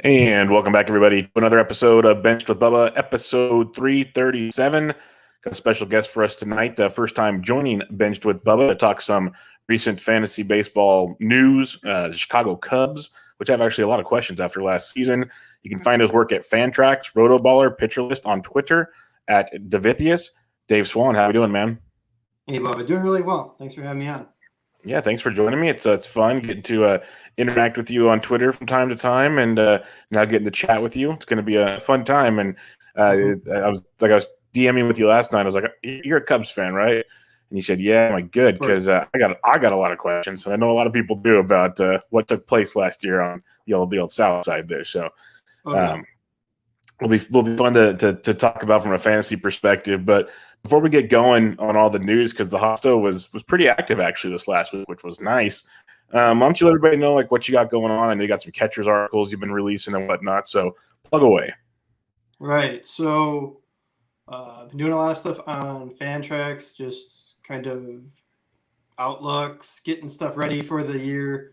And welcome back, everybody, to another episode of Benched with Bubba, episode 337. Got a special guest for us tonight. First time joining Benched with Bubba to talk some recent fantasy baseball news. The Chicago Cubs, which have actually a lot of questions after last season. You can find his work at Fantrax, Rotoballer, Pitcher List on Twitter at Davithius. Dave Swan, how you doing, man? Hey, Bubba, doing really well. Thanks for having me on. Yeah, thanks for joining me. It's fun getting to interact with you on Twitter from time to time, and now getting to chat with you. It's going to be a fun time. And I was DMing with you last night. I was like, "You're a Cubs fan, right?" And you said, "Yeah." I'm like, "Good," because I got a lot of questions, and I know a lot of people do about what took place last year on the old South Side there. So will be fun to talk about from a fantasy perspective, but. Before we get going on all the news, because the Hot Stove was pretty active actually this last week, which was nice. Why don't you let everybody know like what you got going on? I know you got some catchers articles you've been releasing and whatnot, so plug away. Right. So I've been doing a lot of stuff on Fantrax, just kind of outlooks, getting stuff ready for the year.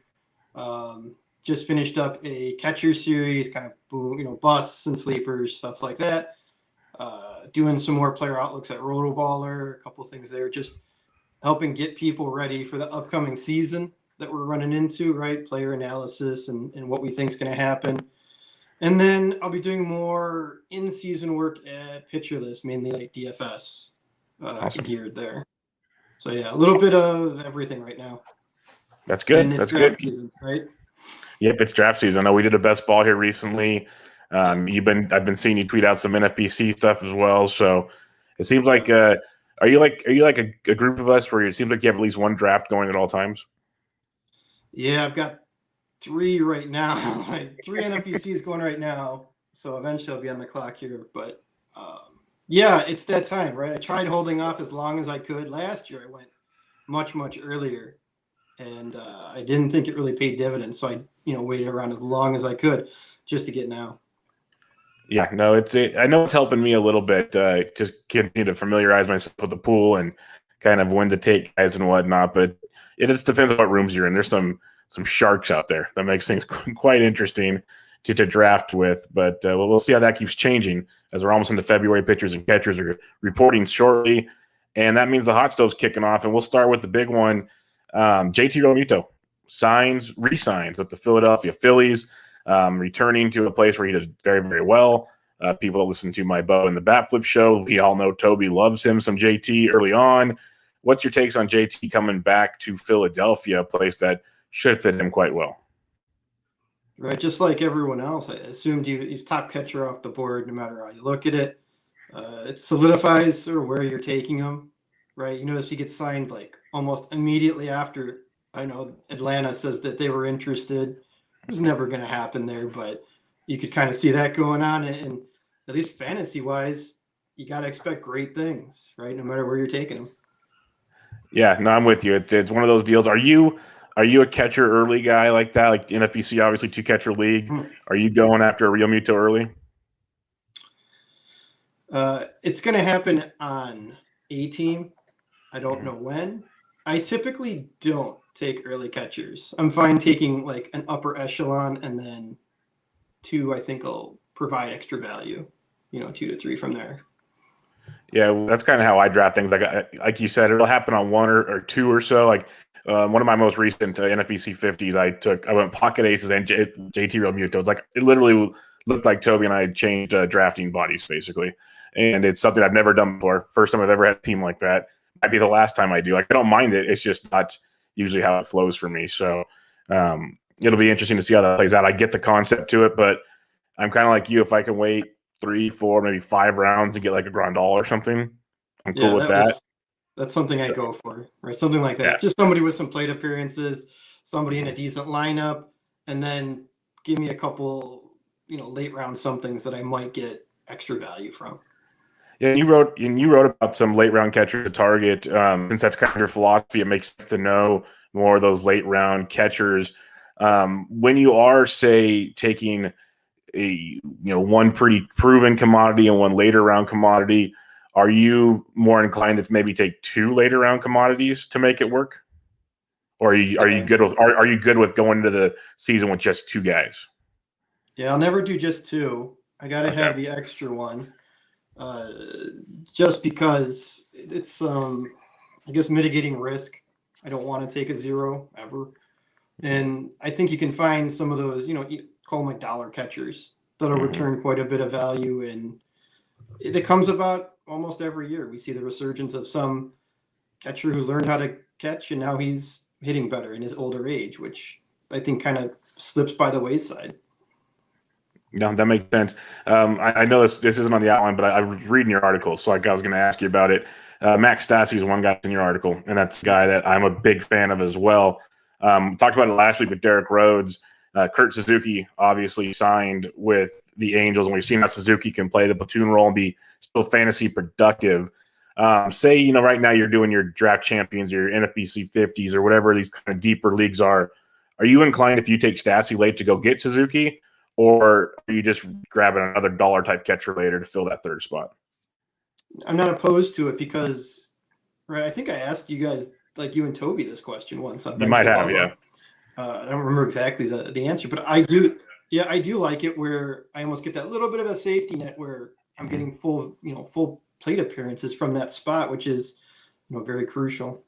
Just finished up a catcher series, kind of busts and sleepers, stuff like that. Doing some more player outlooks at Rotoballer, a couple things there, just helping get people ready for the upcoming season that we're running into, right? Player analysis and what we think is going to happen. And then I'll be doing more in-season work at Pitcher List, mainly like DFS Awesome. geared there. So yeah, a little bit of everything right now. That's good. And it's That's draft good. season, right? Yep, it's draft season. I know we did a best ball here recently. I've been seeing you tweet out some NFBC stuff as well. So it seems like are you like a group of us where it seems like you have at least one draft going at all times? Yeah, I've got 3 right now, like 3 NFBCs going right now. So eventually I'll be on the clock here. But yeah, it's that time, right? I tried holding off as long as I could. Last year I went much, much earlier. And I didn't think it really paid dividends. So I, waited around as long as I could just to get now. Yeah, no, I know it's helping me a little bit. Just continue to familiarize myself with the pool and kind of when to take guys and whatnot. But it just depends on what rooms you're in. There's some sharks out there that makes things quite interesting to draft with. But we'll see how that keeps changing as we're almost into February. Pitchers and catchers are reporting shortly, and that means the Hot Stove's kicking off. And we'll start with the big one. JT Realmuto resigns with the Philadelphia Phillies. Returning to a place where he did very, very well. People that listen to my Bo and the Bat Flip show, we all know Toby loves him some JT early on. What's your takes on JT coming back to Philadelphia, a place that should fit him quite well? Right, just like everyone else, I assumed he's top catcher off the board no matter how you look at it. It solidifies sort of where you're taking him, right? You notice he gets signed like almost immediately after, I know Atlanta says that they were interested. It was never going to happen there, but you could kind of see that going on. And at least fantasy-wise, you got to expect great things, right? No matter where you're taking them. Yeah, no, I'm with you. It's one of those deals. Are you a catcher early guy like that? Like NFBC, obviously 2-catcher league. Are you going after a Realmuto early? It's going to happen on a team. I don't know when. I typically don't take early catchers. I'm fine taking like an upper echelon and then 2, I think I'll provide extra value, 2 to 3 from there. Yeah, that's kind of how I draft things. Like you said, it'll happen on 1 or 2 or so. Like one of my most recent NFBC 50s, I went pocket aces and JT Realmuto. It's like it literally looked like Toby and I had changed drafting bodies basically, and it's something I've never done before. First time I've ever had a team like that. Might be the last time I do. Like I don't mind it. It's just not usually how it flows for me. So it'll be interesting to see how that plays out. I get the concept to it, but I'm kind of like you. If I can wait 3, 4, maybe 5 rounds and get like a Grandal or something, I'm cool with that. That's something I go for, right? Something like that. Yeah. Just somebody with some plate appearances, somebody in a decent lineup, and then give me a couple, late round somethings that I might get extra value from. Yeah, you wrote about some late round catchers to target. Since that's kind of your philosophy, it makes sense to know more of those late round catchers. When you are, say, taking a one pretty proven commodity and one later round commodity, are you more inclined to maybe take 2 later round commodities to make it work, or are you good with going into the season with just 2 guys? Yeah, I'll never do just two. I got to Okay. have the extra one, uh, just because it's I guess mitigating risk. I don't want to take a zero ever, and I think you can find some of those, you call them like dollar catchers that'll Hmm. return quite a bit of value, and it comes about almost every year. We see the resurgence of some catcher who learned how to catch, and now he's hitting better in his older age, which I think kind of slips by the wayside. No, that makes sense. I know this isn't on the outline, but I was reading your article, so I was going to ask you about it. Max Stassi is one guy in your article, and that's a guy that I'm a big fan of as well. Talked about it last week with Derek Rhodes. Kurt Suzuki obviously signed with the Angels, and we've seen how Suzuki can play the platoon role and be still fantasy productive. Say, right now you're doing your draft champions, your NFBC 50s, or whatever these kind of deeper leagues are. Are you inclined, if you take Stassi late, to go get Suzuki? Or are you just grabbing another dollar type catcher later to fill that third spot? I'm not opposed to it because, right, I think I asked you guys, like you and Toby, this question once on You Bench might for have, Bubba. yeah. I don't remember exactly the answer, but I do. Yeah, I do like it where I almost get that little bit of a safety net where I'm getting full plate appearances from that spot, which is, very crucial.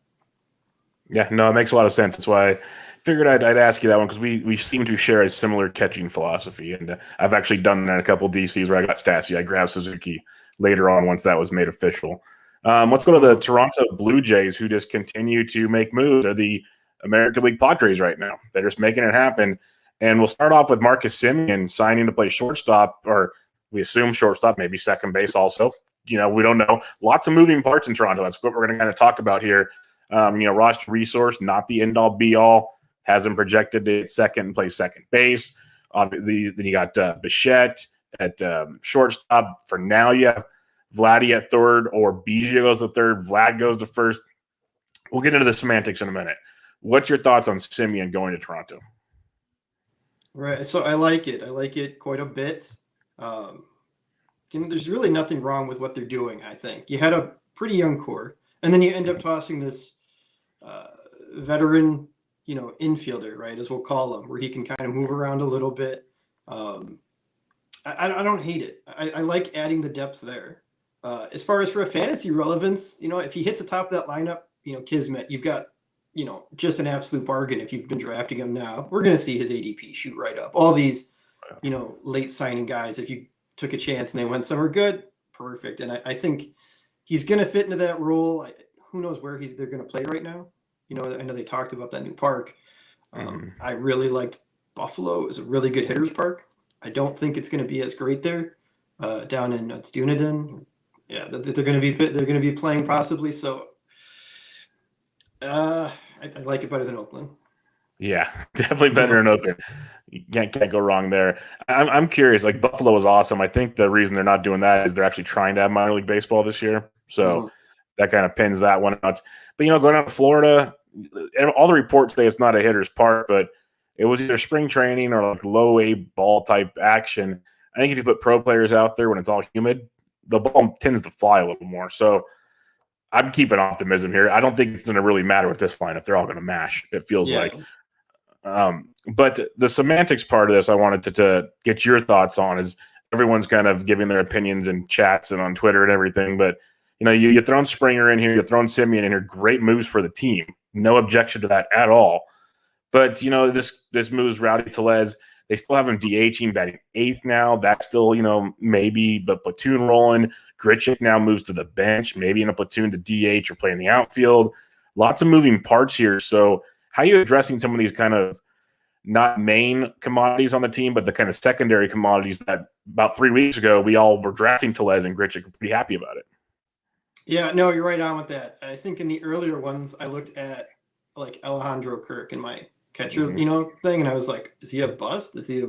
Yeah, no, it makes a lot of sense. That's why I figured I'd ask you that one because we seem to share a similar catching philosophy. And I've actually done that in a couple of DCs where I got Stassi. I grabbed Suzuki later on once that was made official. Let's go to the Toronto Blue Jays, who just continue to make moves. They're the American League Padres right now. They're just making it happen. And we'll start off with Marcus Semien signing to play shortstop, or we assume shortstop, maybe second base also. We don't know. Lots of moving parts in Toronto. That's what we're going to kind of talk about here. Roster resource, not the end all be all. Has him projected to hit second and play second base. Then you got Bichette at shortstop. For now, you have Vladdy at third, or Biggio goes to third. Vlad goes to first. We'll get into the semantics in a minute. What's your thoughts on Semien going to Toronto? Right. So I like it. I like it quite a bit. Um, there's really nothing wrong with what they're doing, I think. You had a pretty young core, and then you end up tossing this uh, veteran, infielder, right, as we'll call him, where he can kind of move around a little bit. Um, I don't hate it. I like adding the depth there. As far as for a fantasy relevance, if he hits the top of that lineup, Kismet, you've got, just an absolute bargain if you've been drafting him now. We're going to see his ADP shoot right up. All these, late signing guys, if you took a chance and they went somewhere good, perfect. And I think he's going to fit into that role. Who knows where they're going to play right now? I know they talked about that new park. I really liked Buffalo. It's a really good hitters park. I don't think it's going to be as great there down in Dunedin. Yeah, they're going to be playing possibly. So I like it better than Oakland. Yeah, definitely better in Oakland. You can't go wrong there. I'm curious. Like Buffalo was awesome. I think the reason they're not doing that is they're actually trying to have minor league baseball this year. So that kind of pins that one out. But going out to Florida, all the reports say it's not a hitter's park, but it was either spring training or like low A ball type action. I think if you put pro players out there when it's all humid, the ball tends to fly a little more. So I'm keeping optimism here. I don't think it's going to really matter with this lineup. They're all going to mash. It feels like. But the semantics part of this, I wanted to get your thoughts on. Is everyone's kind of giving their opinions in chats and on Twitter and everything. But you're throwing Springer in here, you're throwing Semien in here. Great moves for the team. No objection to that at all. But this moves Rowdy Tellez. They still have him DHing, batting eighth now. That's still maybe, but platoon rolling. Grichuk now moves to the bench, maybe in a platoon to DH or play in the outfield. Lots of moving parts here. So how are you addressing some of these kind of not main commodities on the team, but the kind of secondary commodities that about 3 weeks ago we all were drafting Tellez and Grichuk, pretty happy about it? Yeah, no, you're right on with that. I think in the earlier ones, I looked at like Alejandro Kirk in my catcher, thing, and I was like, is he a bust? Is he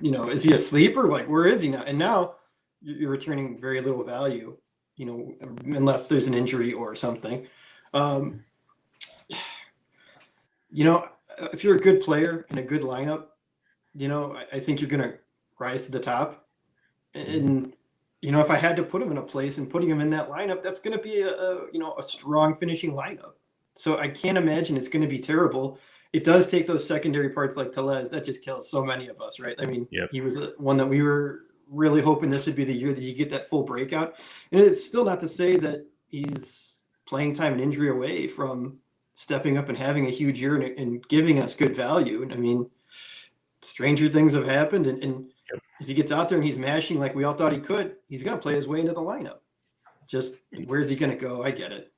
is he a sleeper? Like, where is he now? And now you're returning very little value, unless there's an injury or something. If you're a good player in a good lineup, I think you're going to rise to the top. And, if I had to put him in a place and putting him in that lineup, that's going to be a strong finishing lineup. So I can't imagine it's going to be terrible. it does take those secondary parts like Tellez that just kills so many of us, right? I mean, Yep. he was one that we were really hoping this would be the year that you get that full breakout. And it's still not to say that he's playing time and injury away from stepping up and having a huge year and giving us good value. And I mean, stranger things have happened. And if he gets out there and he's mashing like we all thought he could, he's going to play his way into the lineup. Just where's he going to go? I get it.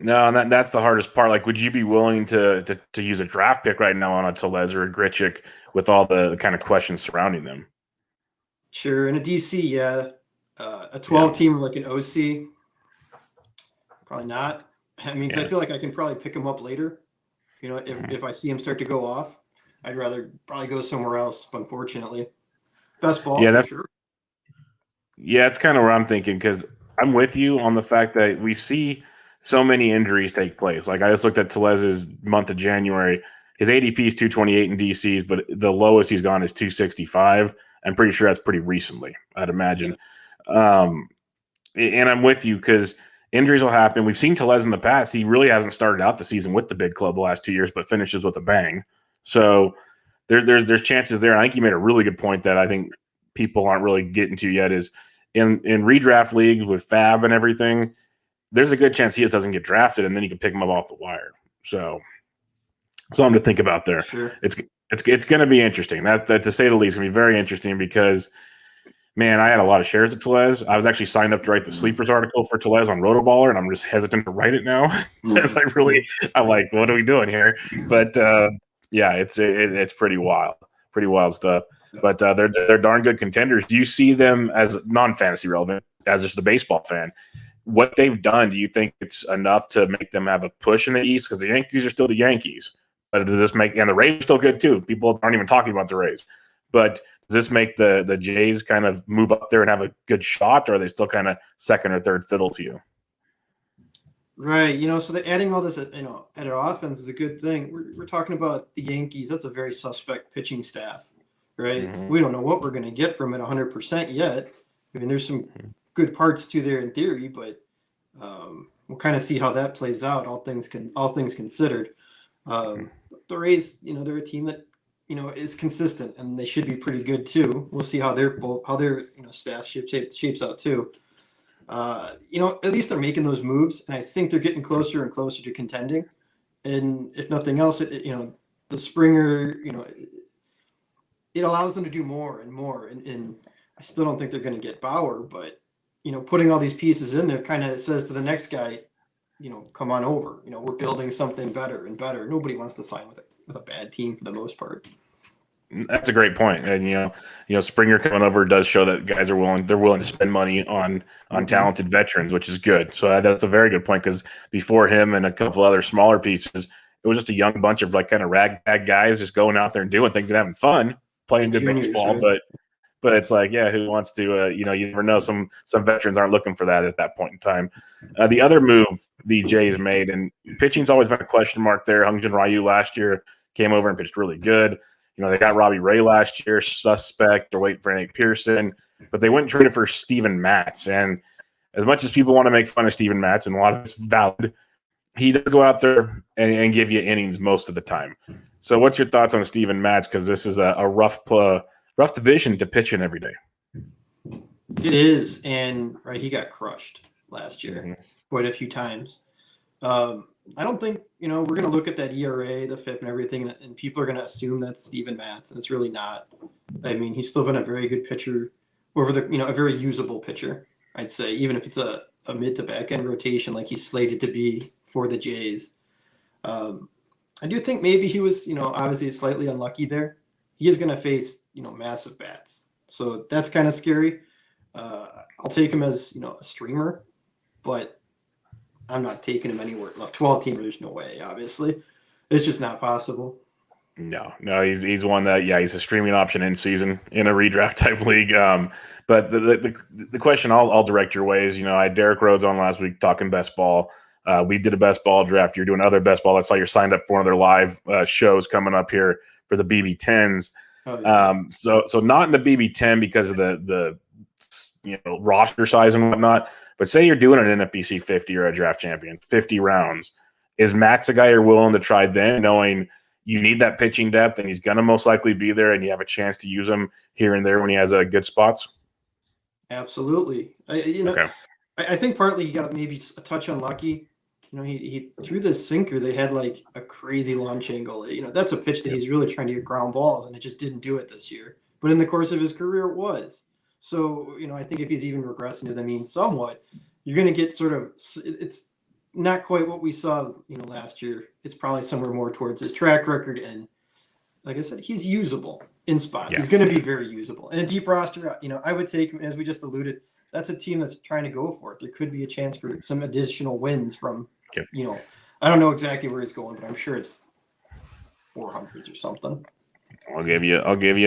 No, and that's the hardest part. Like, would you be willing to use a draft pick right now on a Tellez or a Grichuk with all the kind of questions surrounding them? Sure. In a DC, yeah. A 12 team like an OC, probably not. I mean, I feel like I can probably pick him up later. You know, if I see him start to go off, I'd rather probably go somewhere else, unfortunately. Best ball, that's sure. Yeah, it's kind of where I'm thinking, because I'm with you on the fact that we see so many injuries take place. Like, I just looked at Tellez's month of January. His ADP is 228 in DCs, but the lowest he's gone is 265. I'm pretty sure that's pretty recently, I'd imagine. Yeah. And I'm with you, because injuries will happen. We've seen Tellez in the past. He really hasn't started out the season with the big club the last 2 years, but finishes with a bang. So there's chances there. I think you made a really good point that I think people aren't really getting to yet, is in redraft leagues with Fab and everything, there's a good chance he doesn't get drafted, and then you can pick him up off the wire. So something to think about there. Sure. It's going to be interesting. That to say the least, going to be very interesting, because, man, I had a lot of shares of Tellez. I was actually signed up to write the sleepers article for Tellez on Rotoballer, and I'm just hesitant to write it now because I'm like, what are we doing here? But yeah, it's pretty wild stuff. But they're darn good contenders. Do you see them as non-fantasy relevant, as just a baseball fan? What they've done, do you think it's enough to make them have a push in the East? Because the Yankees are still the Yankees. But does this make – and the Rays are still good too. People aren't even talking about the Rays. But does this make the Jays kind of move up there and have a good shot, or are they still kind of second or third fiddle to you? Right. You know, so adding all this, at offense is a good thing. We're talking about the Yankees. That's a very suspect pitching staff, right? Mm-hmm. We don't know what we're going to get from it 100% yet. I mean, there's some good parts to there in theory, but we'll kind of see how that plays out. All things considered. The Rays, you know, they're a team that, you know, is consistent, and they should be pretty good too. We'll see how their staff shapes out too. You know, at least they're making those moves, and I think they're getting closer and closer to contending. And if nothing else, you know, the Springer, you know, it allows them to do more and more. And I still don't think they're going to get Bauer, but, you know, putting all these pieces in there kind of says to the next guy, you know, come on over. You know, we're building something better and better. Nobody wants to sign with a bad team for the most part. That's a great point. And you know, Springer coming over does show that guys are willing to spend money on talented veterans, which is good. So that's a very good point, because before him and a couple other smaller pieces, it was just a young bunch of like kind of ragtag guys just going out there and doing things and having fun, playing good baseball. Right? But it's like, yeah, who wants to? You know, you never know. Some veterans aren't looking for that at that point in time. The other move the Jays made, and pitching's always been a question mark there. Hyun-Jin Ryu last year came over and pitched really good. You know, they got Robbie Ray last year, suspect. They're waiting for Nate Pearson, but they went and traded for Steven Matz. And as much as people want to make fun of Steven Matz, and a lot of it's valid, he does go out there and give you innings most of the time. So what's your thoughts on Steven Matz? Because this is a rough division to pitch in every day. It is, and right, he got crushed last year quite a few times. I don't think, you know, we're going to look at that ERA, the FIP, and everything, and people are going to assume that's Steven Matz, and it's really not. I mean, he's still been a very good pitcher over a very usable pitcher, I'd say, even if it's a mid to back end rotation like he's slated to be for the Jays. I do think maybe he was, you know, obviously slightly unlucky there. He is going to face, you know, massive bats, so that's kind of scary. I'll take him as, you know, a streamer, but I'm not taking him anywhere. 12 teamer, there's no way, obviously. It's just not possible. No, he's one that, yeah, he's a streaming option in season in a redraft type league. But the question I'll direct your way is, you know, I had Derek Rhodes on last week talking best ball. We did a best ball draft. You're doing other best ball. I saw you're signed up for one of their live shows coming up here for the BB10s. Oh, yeah. So not in the BB10 because of the you know, roster size and whatnot. But say you're doing an NFBC 50 or a draft champion, 50 rounds. Is Matt's a guy you're willing to try then, knowing you need that pitching depth, and he's going to most likely be there, and you have a chance to use him here and there when he has good spots? Absolutely. Okay. I think partly he got maybe a touch unlucky. He threw this sinker. They had like a crazy launch angle. That's a pitch that he's really trying to get ground balls, and it just didn't do it this year. But in the course of his career, it was. So, I think if he's even regressing to the mean somewhat, you're going to get sort of, it's not quite what we saw, last year. It's probably somewhere more towards his track record. And like I said, he's usable in spots. Yeah. He's going to be very usable. And a deep roster, I would take him, as we just alluded, that's a team that's trying to go for it. There could be a chance for some additional wins from, I don't know exactly where he's going, but I'm sure it's 400s or something. I'll give you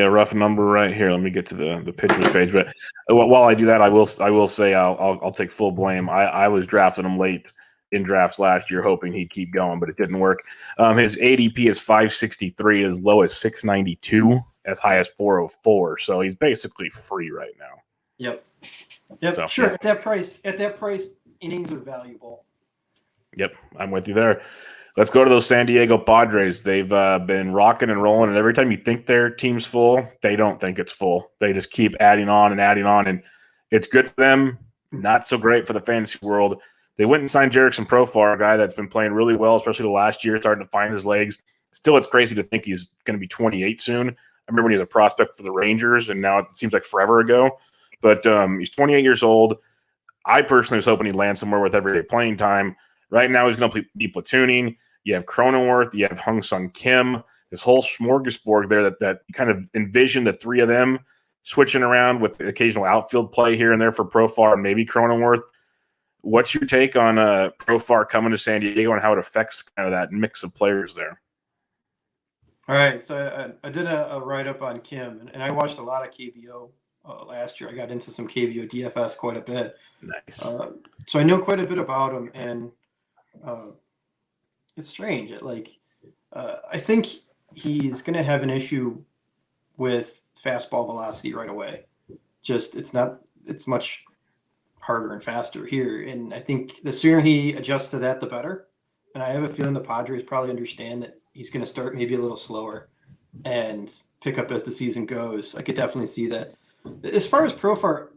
a rough number right here. Let me get to the pitchers page. But while I do that, I will say I'll take full blame. I was drafting him late in drafts last year, hoping he'd keep going, but it didn't work. His ADP is 563, as low as 692, as high as 404. So he's basically free right now. Yep. So, sure. Yeah. At that price, innings are valuable. Yep, I'm with you there. Let's go to those San Diego Padres. They've been rocking and rolling, and every time you think their team's full, they don't think it's full. They just keep adding on, and it's good for them, not so great for the fantasy world. They went and signed Jerickson Profar, a guy that's been playing really well, especially the last year, starting to find his legs. Still, it's crazy to think he's going to be 28 soon. I remember when he was a prospect for the Rangers, and now it seems like forever ago. But he's 28 years old. I personally was hoping he'd land somewhere with everyday playing time. Right now, he's going to be platooning. You have Cronenworth. You have Hung-Sung Kim. This whole smorgasbord there that you kind of envision the three of them switching around with occasional outfield play here and there for Profar and maybe Cronenworth. What's your take on Profar coming to San Diego and how it affects kind of that mix of players there? All right. So I did a write-up on Kim, and I watched a lot of KBO last year. I got into some KBO DFS quite a bit. Nice. So I know quite a bit about him, and it's strange. I think he's going to have an issue with fastball velocity right away. It's much harder and faster here. And I think the sooner he adjusts to that, the better. And I have a feeling the Padres probably understand that he's going to start maybe a little slower and pick up as the season goes. I could definitely see that. As far as Profar,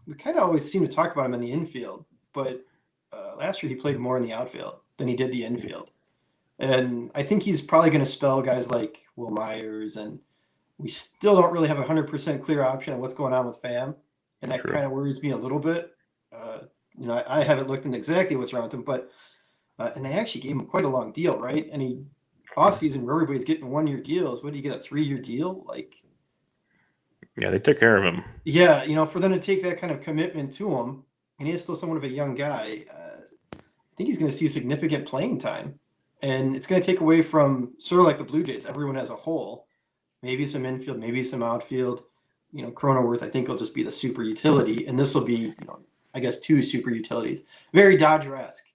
we kind of always seem to talk about him in the infield, but last year he played more in the outfield than he did the infield. And I think he's probably going to spell guys like Will Myers, and we still don't really have a 100% clear option on what's going on with Pham. And that kind of worries me a little bit. I haven't looked into exactly what's wrong with him, but and they actually gave him quite a long deal, right? And he offseason where everybody's getting 1-year deals. What do you get, a 3-year deal? Yeah, they took care of him. Yeah, for them to take that kind of commitment to him, and he is still somewhat of a young guy. I think he's going to see significant playing time, and it's going to take away from sort of like the Blue Jays, everyone as a whole, maybe some infield, maybe some outfield. Cronenworth, I think, will just be the super utility, and this will be, I guess, 2 super utilities. Very Dodger-esque,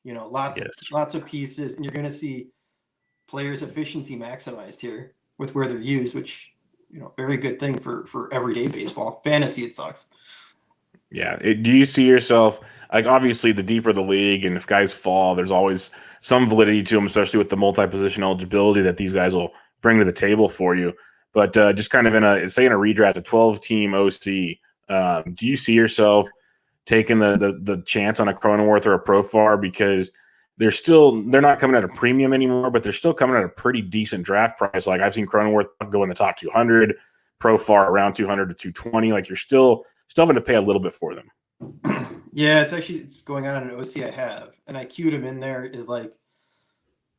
lots of pieces, and you're going to see players' efficiency maximized here with where they're used, which, very good thing for everyday baseball. Fantasy, it sucks. Yeah. Do you see yourself, obviously the deeper the league, and if guys fall, there's always some validity to them, especially with the multi-position eligibility that these guys will bring to the table for you. But just kind of in a redraft, a 12-team OC, do you see yourself taking the chance on a Cronenworth or a Profar, because they're not coming at a premium anymore, but they're still coming at a pretty decent draft price. Like I've seen Cronenworth go in the top 200, Profar around 200 to 220. Like you're still having to pay a little bit for them. Yeah, it's going on an OC I have, and I queued him in there. Is like,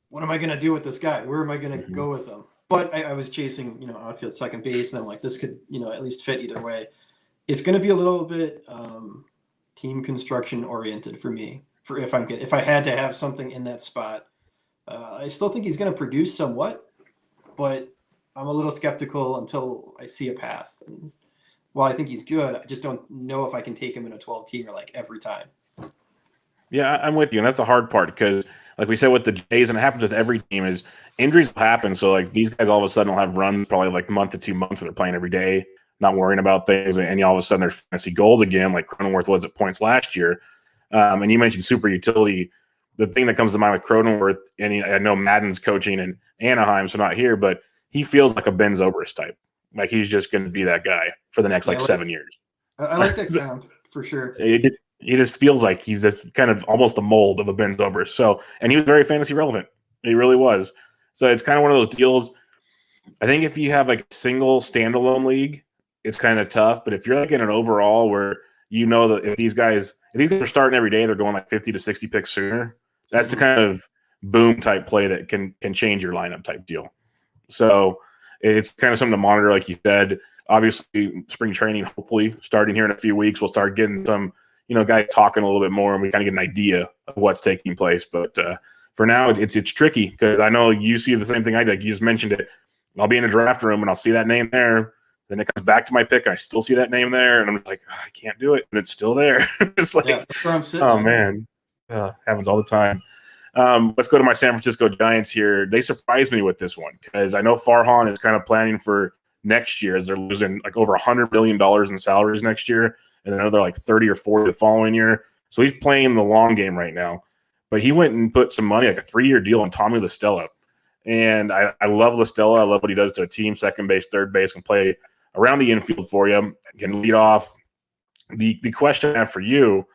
what am I going to do with this guy? Where am I going to go with him? But I was chasing, outfield, second base, and I'm like, this could, at least fit either way. It's going to be a little bit team construction oriented for me. For if I had to have something in that spot, I still think he's going to produce somewhat, but I'm a little skeptical until I see a path. And while I think he's good, I just don't know if I can take him in a 12-teamer every time. Yeah, I'm with you, and that's the hard part, because like we said with the Jays, and it happens with every team, is injuries will happen. So these guys all of a sudden will have runs probably month to 2 months where they're playing every day, not worrying about things, and all of a sudden they're fantasy gold again, like Cronenworth was at points last year. And you mentioned super utility. The thing that comes to mind with Cronenworth, and I know Madden's coaching, and Anaheim, so not here, but he feels like a Ben Zobrist type. Like he's just going to be that guy for the next 7 years. I like that sound for sure. He just feels like he's this kind of almost the mold of a Ben Zobrist. So, and he was very fantasy relevant. He really was. So it's kind of one of those deals. I think if you have like a single standalone league, it's kind of tough. But if you're like in an overall where you know that if these guys are starting every day, they're going like 50 to 60 picks sooner. That's the kind of boom type play that can change your lineup type deal. So it's kind of something to monitor, like you said. Obviously, spring training, hopefully starting here in a few weeks, we'll start getting some, guys talking a little bit more, and we kind of get an idea of what's taking place. But for now, it's tricky because I know you see the same thing I did. You just mentioned it. I'll be in a draft room and I'll see that name there. Then it comes back to my pick. I still see that name there, and I'm like, I can't do it, and it's still there. It's like, that's where I'm sitting. Oh man, happens all the time. Let's go to my San Francisco Giants here. They surprised me with this one because I know Farhan is kind of planning for next year as they're losing like over $100 million in salaries next year, and another like 30 or 40 the following year. So he's playing the long game right now. But he went and put some money, like a 3-year deal on Tommy La Stella. And I love La Stella. I love what he does to a team, second base, third base, can play around the infield for you, can lead off. The question I have for you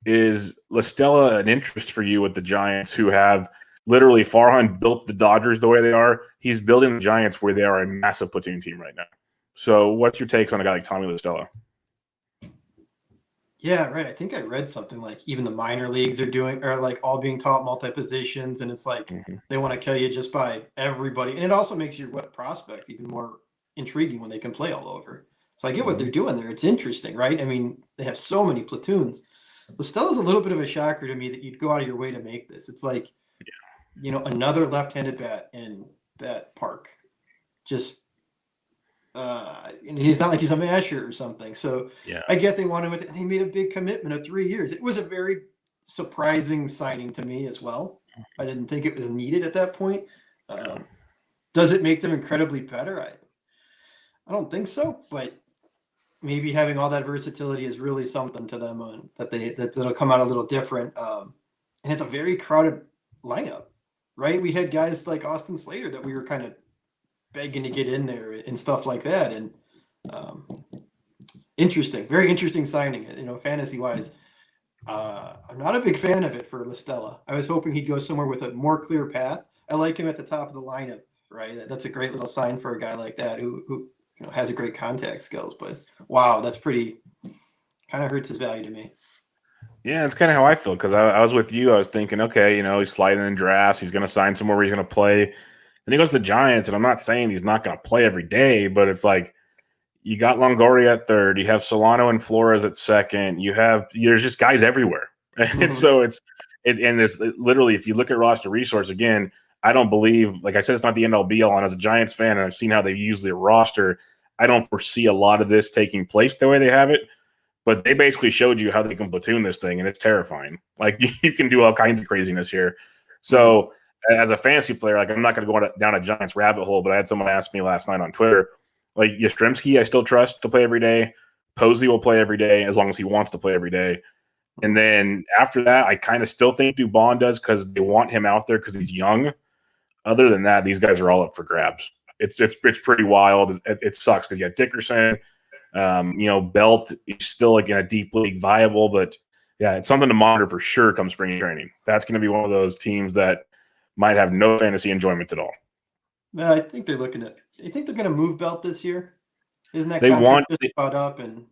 is La Stella an interest for you with the Giants, who have literally Farhan built the Dodgers the way they are. He's building the Giants where they are a massive platoon team right now. So what's your takes on a guy like Tommy La Stella? Yeah, right. I think I read something like even the minor leagues are like all being taught multi-positions, and it's like they want to kill you just by everybody. And it also makes your prospects even more intriguing when they can play all over. So I get what they're doing there. It's interesting, right? I mean, they have so many platoons. La Stella's a little bit of a shocker to me that you'd go out of your way to make this. It's like, another left-handed bat in that park. Just and he's not like he's a masher or something. So I get they wanted it. They made a big commitment of 3 years. It was a very surprising signing to me as well. I didn't think it was needed at that point. Does it make them incredibly better? I don't think so, but maybe having all that versatility is really something to them that'll come out a little different. And it's a very crowded lineup, right? We had guys like Austin Slater that we were kind of begging to get in there and stuff like that. And interesting, very interesting signing, fantasy wise. I'm not a big fan of it for La Stella. I was hoping he'd go somewhere with a more clear path. I like him at the top of the lineup, right? That's a great little sign for a guy like that who has a great contact skills. But wow, that's pretty kind of hurts his value to me. Yeah, it's kind of how I feel because I was with you. I was thinking, okay, he's sliding in drafts. He's going to sign somewhere where he's going to play. Then he goes to the Giants, and I'm not saying he's not going to play every day, but it's like you got Longoria at third. You have Solano and Flores at second. There's just guys everywhere. And so and there's literally, if you look at roster resource, again, I don't believe, like I said, it's not the end all be all. And as a Giants fan, and I've seen how they use their roster, I don't foresee a lot of this taking place the way they have it. But they basically showed you how they can platoon this thing, and it's terrifying. Like you can do all kinds of craziness here. So as a fantasy player, like I'm not going to go down a Giants rabbit hole, but I had someone ask me last night on Twitter, like Yastrzemski, I still trust to play every day. Posey will play every day as long as he wants to play every day. And then after that, I kind of still think Dubon does because they want him out there because he's young. Other than that, these guys are all up for grabs. It's pretty wild. It sucks because you got Dickerson, Belt is still like in a deep league viable, but yeah, it's something to monitor for sure come spring training. That's going to be one of those teams that might have no fantasy enjoyment at all. No, I think they're looking at. You think they're going to move Belt this year? Isn't that they want just caught up? And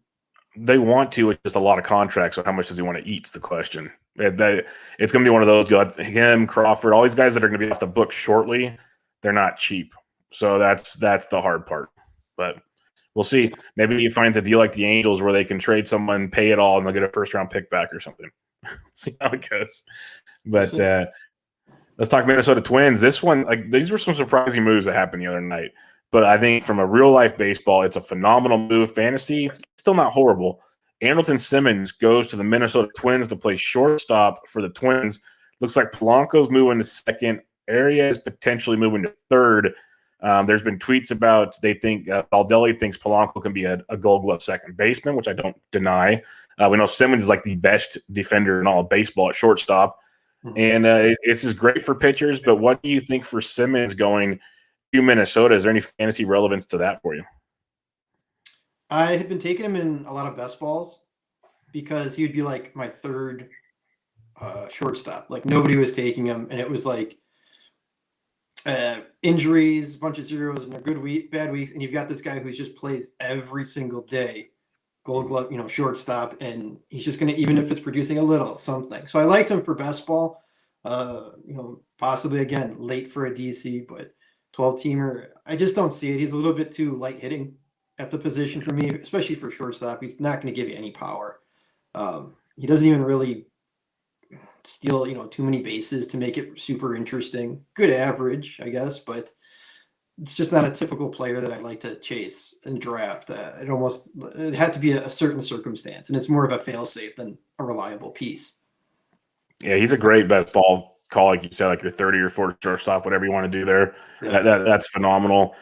they want to. It's just a lot of contracts. So how much does he want to eat? Is the question. It's going to be one of those guys. Him, Crawford, all these guys that are going to be off the book shortly. They're not cheap. So that's the hard part. But we'll see. Maybe he finds a deal like the Angels where they can trade someone, pay it all, and they'll get a first-round pick back or something. See how it goes. But let's talk Minnesota Twins. This one, these were some surprising moves that happened the other night. But I think from a real-life baseball, it's a phenomenal move. Fantasy, still not horrible. Andrelton Simmons goes to the Minnesota Twins to play shortstop for the Twins. Looks like Polanco's moving to second. Area is potentially moving to third. There's been tweets about they think Baldelli thinks Polanco can be a Gold Glove second baseman, which I don't deny. We know Simmons is like the best defender in all of baseball at shortstop. And this is great for pitchers, but what do you think for Simmons going to Minnesota? Is there any fantasy relevance to that for you? I had been taking him in a lot of best balls because he would be like my third shortstop. Like nobody was taking him, and it was like injuries, a bunch of zeros, and they're bad weeks, and you've got this guy who just plays every single day, Gold Glove, shortstop, and he's just going to, even if it's producing a little something. So I liked him for best ball. Possibly again late for a DC, but 12-teamer, I just don't see it. He's a little bit too light hitting at the position for me, especially for shortstop. He's not going to give you any power. He doesn't even really steal, too many bases to make it super interesting. Good average, I guess, but it's just not a typical player that I like to chase and draft. It had to be a certain circumstance, and it's more of a fail-safe than a reliable piece. Yeah, he's a great best ball call, like you said, like your 30 or 40 shortstop, whatever you want to do there. Yeah. That's phenomenal.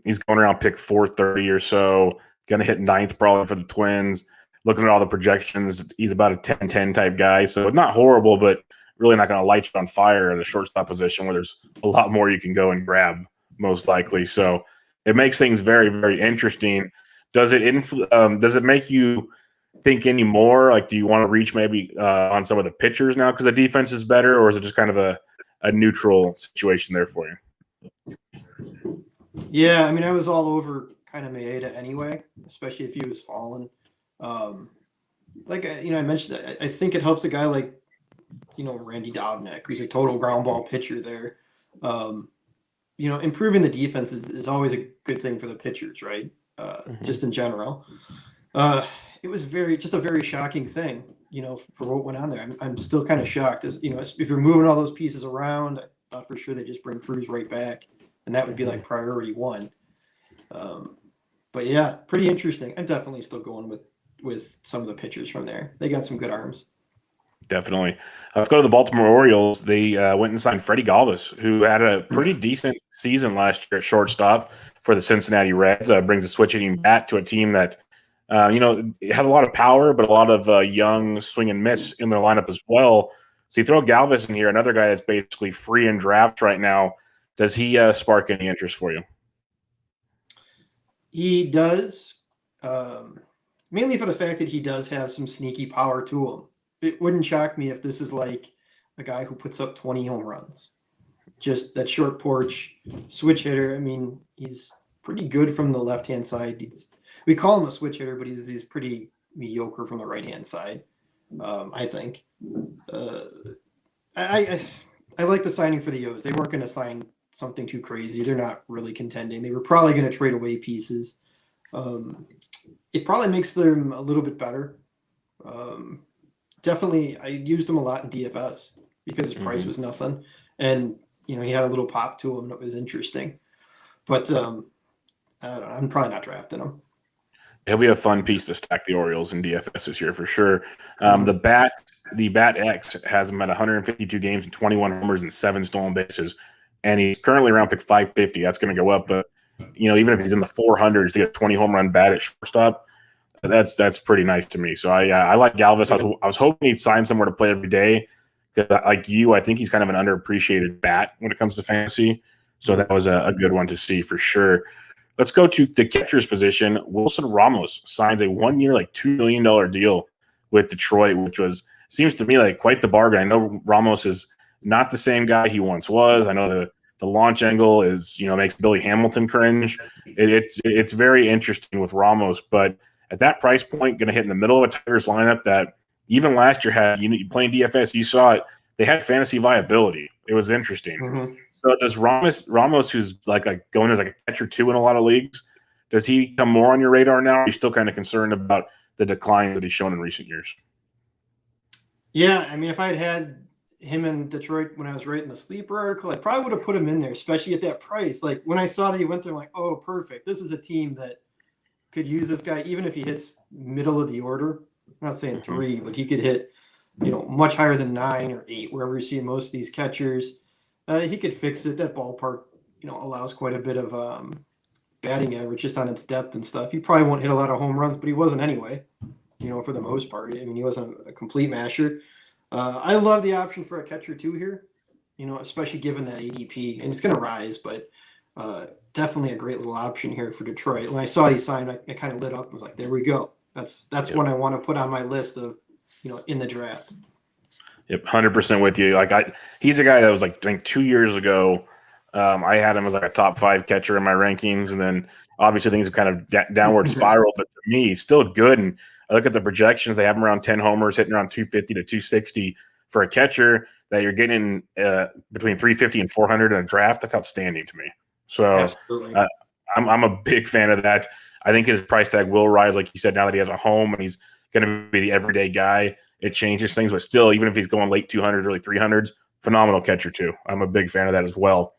He's going around pick 430 or so, going to hit ninth probably for the Twins. Looking at all the projections, he's about a 10-10 type guy. So not horrible, but really not going to light you on fire at a shortstop position where there's a lot more you can go and grab, most likely. So it makes things very, very interesting. Does it make you think any more? Like, do you want to reach maybe on some of the pitchers now because the defense is better, or is it just kind of a neutral situation there for you? Yeah, I mean, I was all over kind of Maeda anyway, especially if he was falling. I mentioned that I think it helps a guy like, Randy Dobnak, who's a total ground ball pitcher there. Improving the defense is always a good thing for the pitchers, right? Just in general. It was just a very shocking thing, for what went on there. I'm still kind of shocked. As if you're moving all those pieces around, I thought for sure they just bring Cruz right back, and that would be like priority one. But yeah, pretty interesting. I'm definitely still going with some of the pitchers from there. They got some good arms. Definitely. Let's go to the Baltimore Orioles. They went and signed Freddie Galvis, who had a pretty decent season last year at shortstop for the Cincinnati Reds. Brings a switch-hitting bat to a team that, had a lot of power, but a lot of young swing and miss in their lineup as well. So you throw Galvis in here, another guy that's basically free in draft right now. Does he spark any interest for you? He does, mainly for the fact that he does have some sneaky power to him. It wouldn't shock me if this is like a guy who puts up 20 home runs. Just that short porch switch hitter. I mean, he's pretty good from the left-hand side. We call him a switch hitter, but he's pretty mediocre from the right-hand side, I think. I like the signing for the O's. They weren't going to sign something too crazy. They're not really contending. They were probably going to trade away pieces. It probably makes them a little bit better. Definitely, I used him a lot in DFS because his price was nothing, and he had a little pop to him that was interesting. But I don't know, I'm probably not drafting him. It'll be a fun piece to stack the Orioles in DFS this year for sure. The Bat X has him at 152 games and 21 homers and 7 stolen bases, and he's currently around pick 550. That's going to go up, but even if he's in the 400s to get a 20 home run bat at shortstop, that's pretty nice to me. So I like Galvis. I was hoping he'd sign somewhere to play every day. Like you, I think he's kind of an underappreciated bat when it comes to fantasy. So that was a good one to see for sure. Let's go to the catcher's position. Wilson Ramos signs a 1-year, $2 million deal with Detroit, which seems to me like quite the bargain. I know Ramos is not the same guy he once was. I know the launch angle is, makes Billy Hamilton cringe. It's very interesting with Ramos, but at that price point, going to hit in the middle of a Tigers lineup that even last year had, playing DFS, you saw it, they had fantasy viability. It was interesting. Mm-hmm. So does Ramos, who's going as a catcher 2 in a lot of leagues, does he come more on your radar now? Or are you still kind of concerned about the decline that he's shown in recent years? Yeah, I mean, if I had him in Detroit when I was writing the sleeper article, I probably would have put him in there, especially at that price. Like when I saw that he went there, I'm like, oh, perfect. This is a team that could use this guy, even if he hits middle of the order. I'm not saying 3, but he could hit, much higher than 9 or 8, wherever you see most of these catchers. He could fix it. That ballpark, allows quite a bit of batting average just on its depth and stuff. He probably won't hit a lot of home runs, but he wasn't anyway, for the most part. I mean, he wasn't a complete masher. I love the option for a catcher too here, especially given that ADP, and it's going to rise, but definitely a great little option here for Detroit. When I saw he signed, I kind of lit up and was like, there we go. That's one I want to put on my list of, in the draft. Yep, 100% with you. He's a guy that was like, I think 2 years ago, I had him as like a top 5 catcher in my rankings, and then obviously things have kind of downward spiraled. But to me, he's still good. And I look at the projections; they have him around 10 homers, hitting around 250 to 260 for a catcher. That you're getting between 350 and 400 in a draft. That's outstanding to me. So I'm a big fan of that. I think his price tag will rise, like you said, now that he has a home and he's going to be the everyday guy. It changes things, but still, even if he's going late 200s, early 300s, phenomenal catcher too. I'm a big fan of that as well.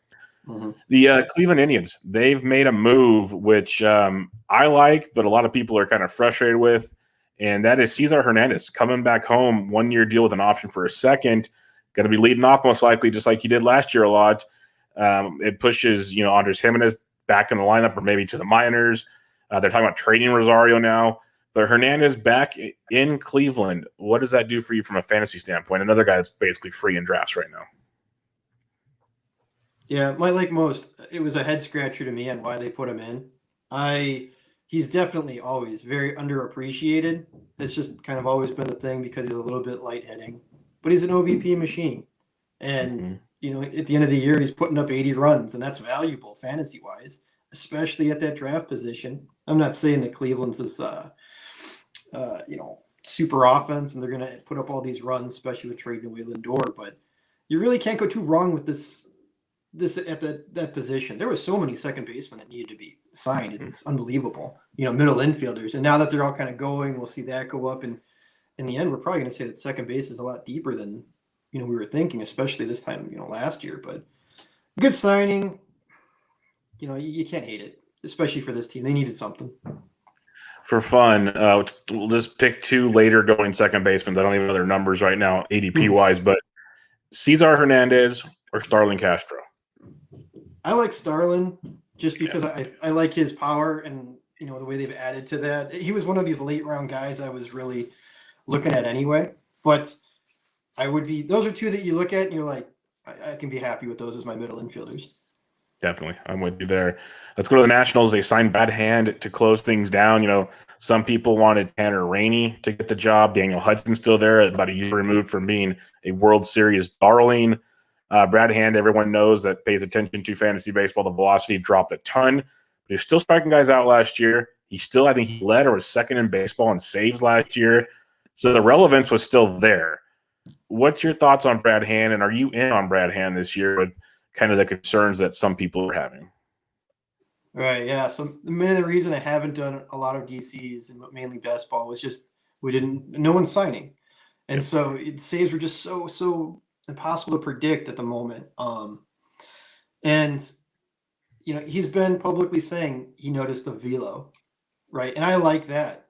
Mm-hmm. The Cleveland Indians, they've made a move which I like, but a lot of people are kind of frustrated with, and that is Cesar Hernandez coming back home, 1-year deal with an option for a second. Going to be leading off most likely, just like he did last year a lot. It pushes, Andres Jimenez back in the lineup or maybe to the minors. They're talking about trading Rosario now. But Hernandez back in Cleveland, what does that do for you from a fantasy standpoint? Another guy that's basically free in drafts right now. Yeah, like most, it was a head scratcher to me on why they put him in. He's definitely always very underappreciated. It's just kind of always been the thing because he's a little bit light hitting, but he's an OBP machine. And, at the end of the year, he's putting up 80 runs, and that's valuable fantasy wise, especially at that draft position. I'm not saying that Cleveland's is, super offense and they're going to put up all these runs, especially with trading away Lindor, but you really can't go too wrong with this at that position. There were so many second basemen that needed to be signed. It's unbelievable, middle infielders. And now that they're all kind of going, we'll see that go up. And in the end, we're probably going to say that second base is a lot deeper than, we were thinking, especially this time, last year, but good signing. You can't hate it, especially for this team. They needed something. For fun, we'll just pick 2 later going second basemen. I don't even know their numbers right now, ADP wise, but Cesar Hernandez or Starlin Castro. I like Starlin just because I like his power and the way they've added to that. He was one of these late round guys I was really looking at anyway. But those are 2 that you look at and you're like, I can be happy with those as my middle infielders. Definitely. I'm with you there. Let's go to the Nationals. They signed Bad Hand to close things down. Some people wanted Tanner Rainey to get the job. Daniel Hudson's still there, about a year removed from being a World Series darling. Brad Hand, everyone knows that pays attention to fantasy baseball. The velocity dropped a ton, but he was still striking guys out last year. I think he led or was second in baseball in saves last year. So the relevance was still there. What's your thoughts on Brad Hand, and are you in on Brad Hand this year with kind of the concerns that some people are having? Right, yeah. So the main reason I haven't done a lot of DCs and mainly best ball was just no one's signing. And so saves were just so impossible to predict at the moment. And he's been publicly saying he noticed the velo, right? And I like that,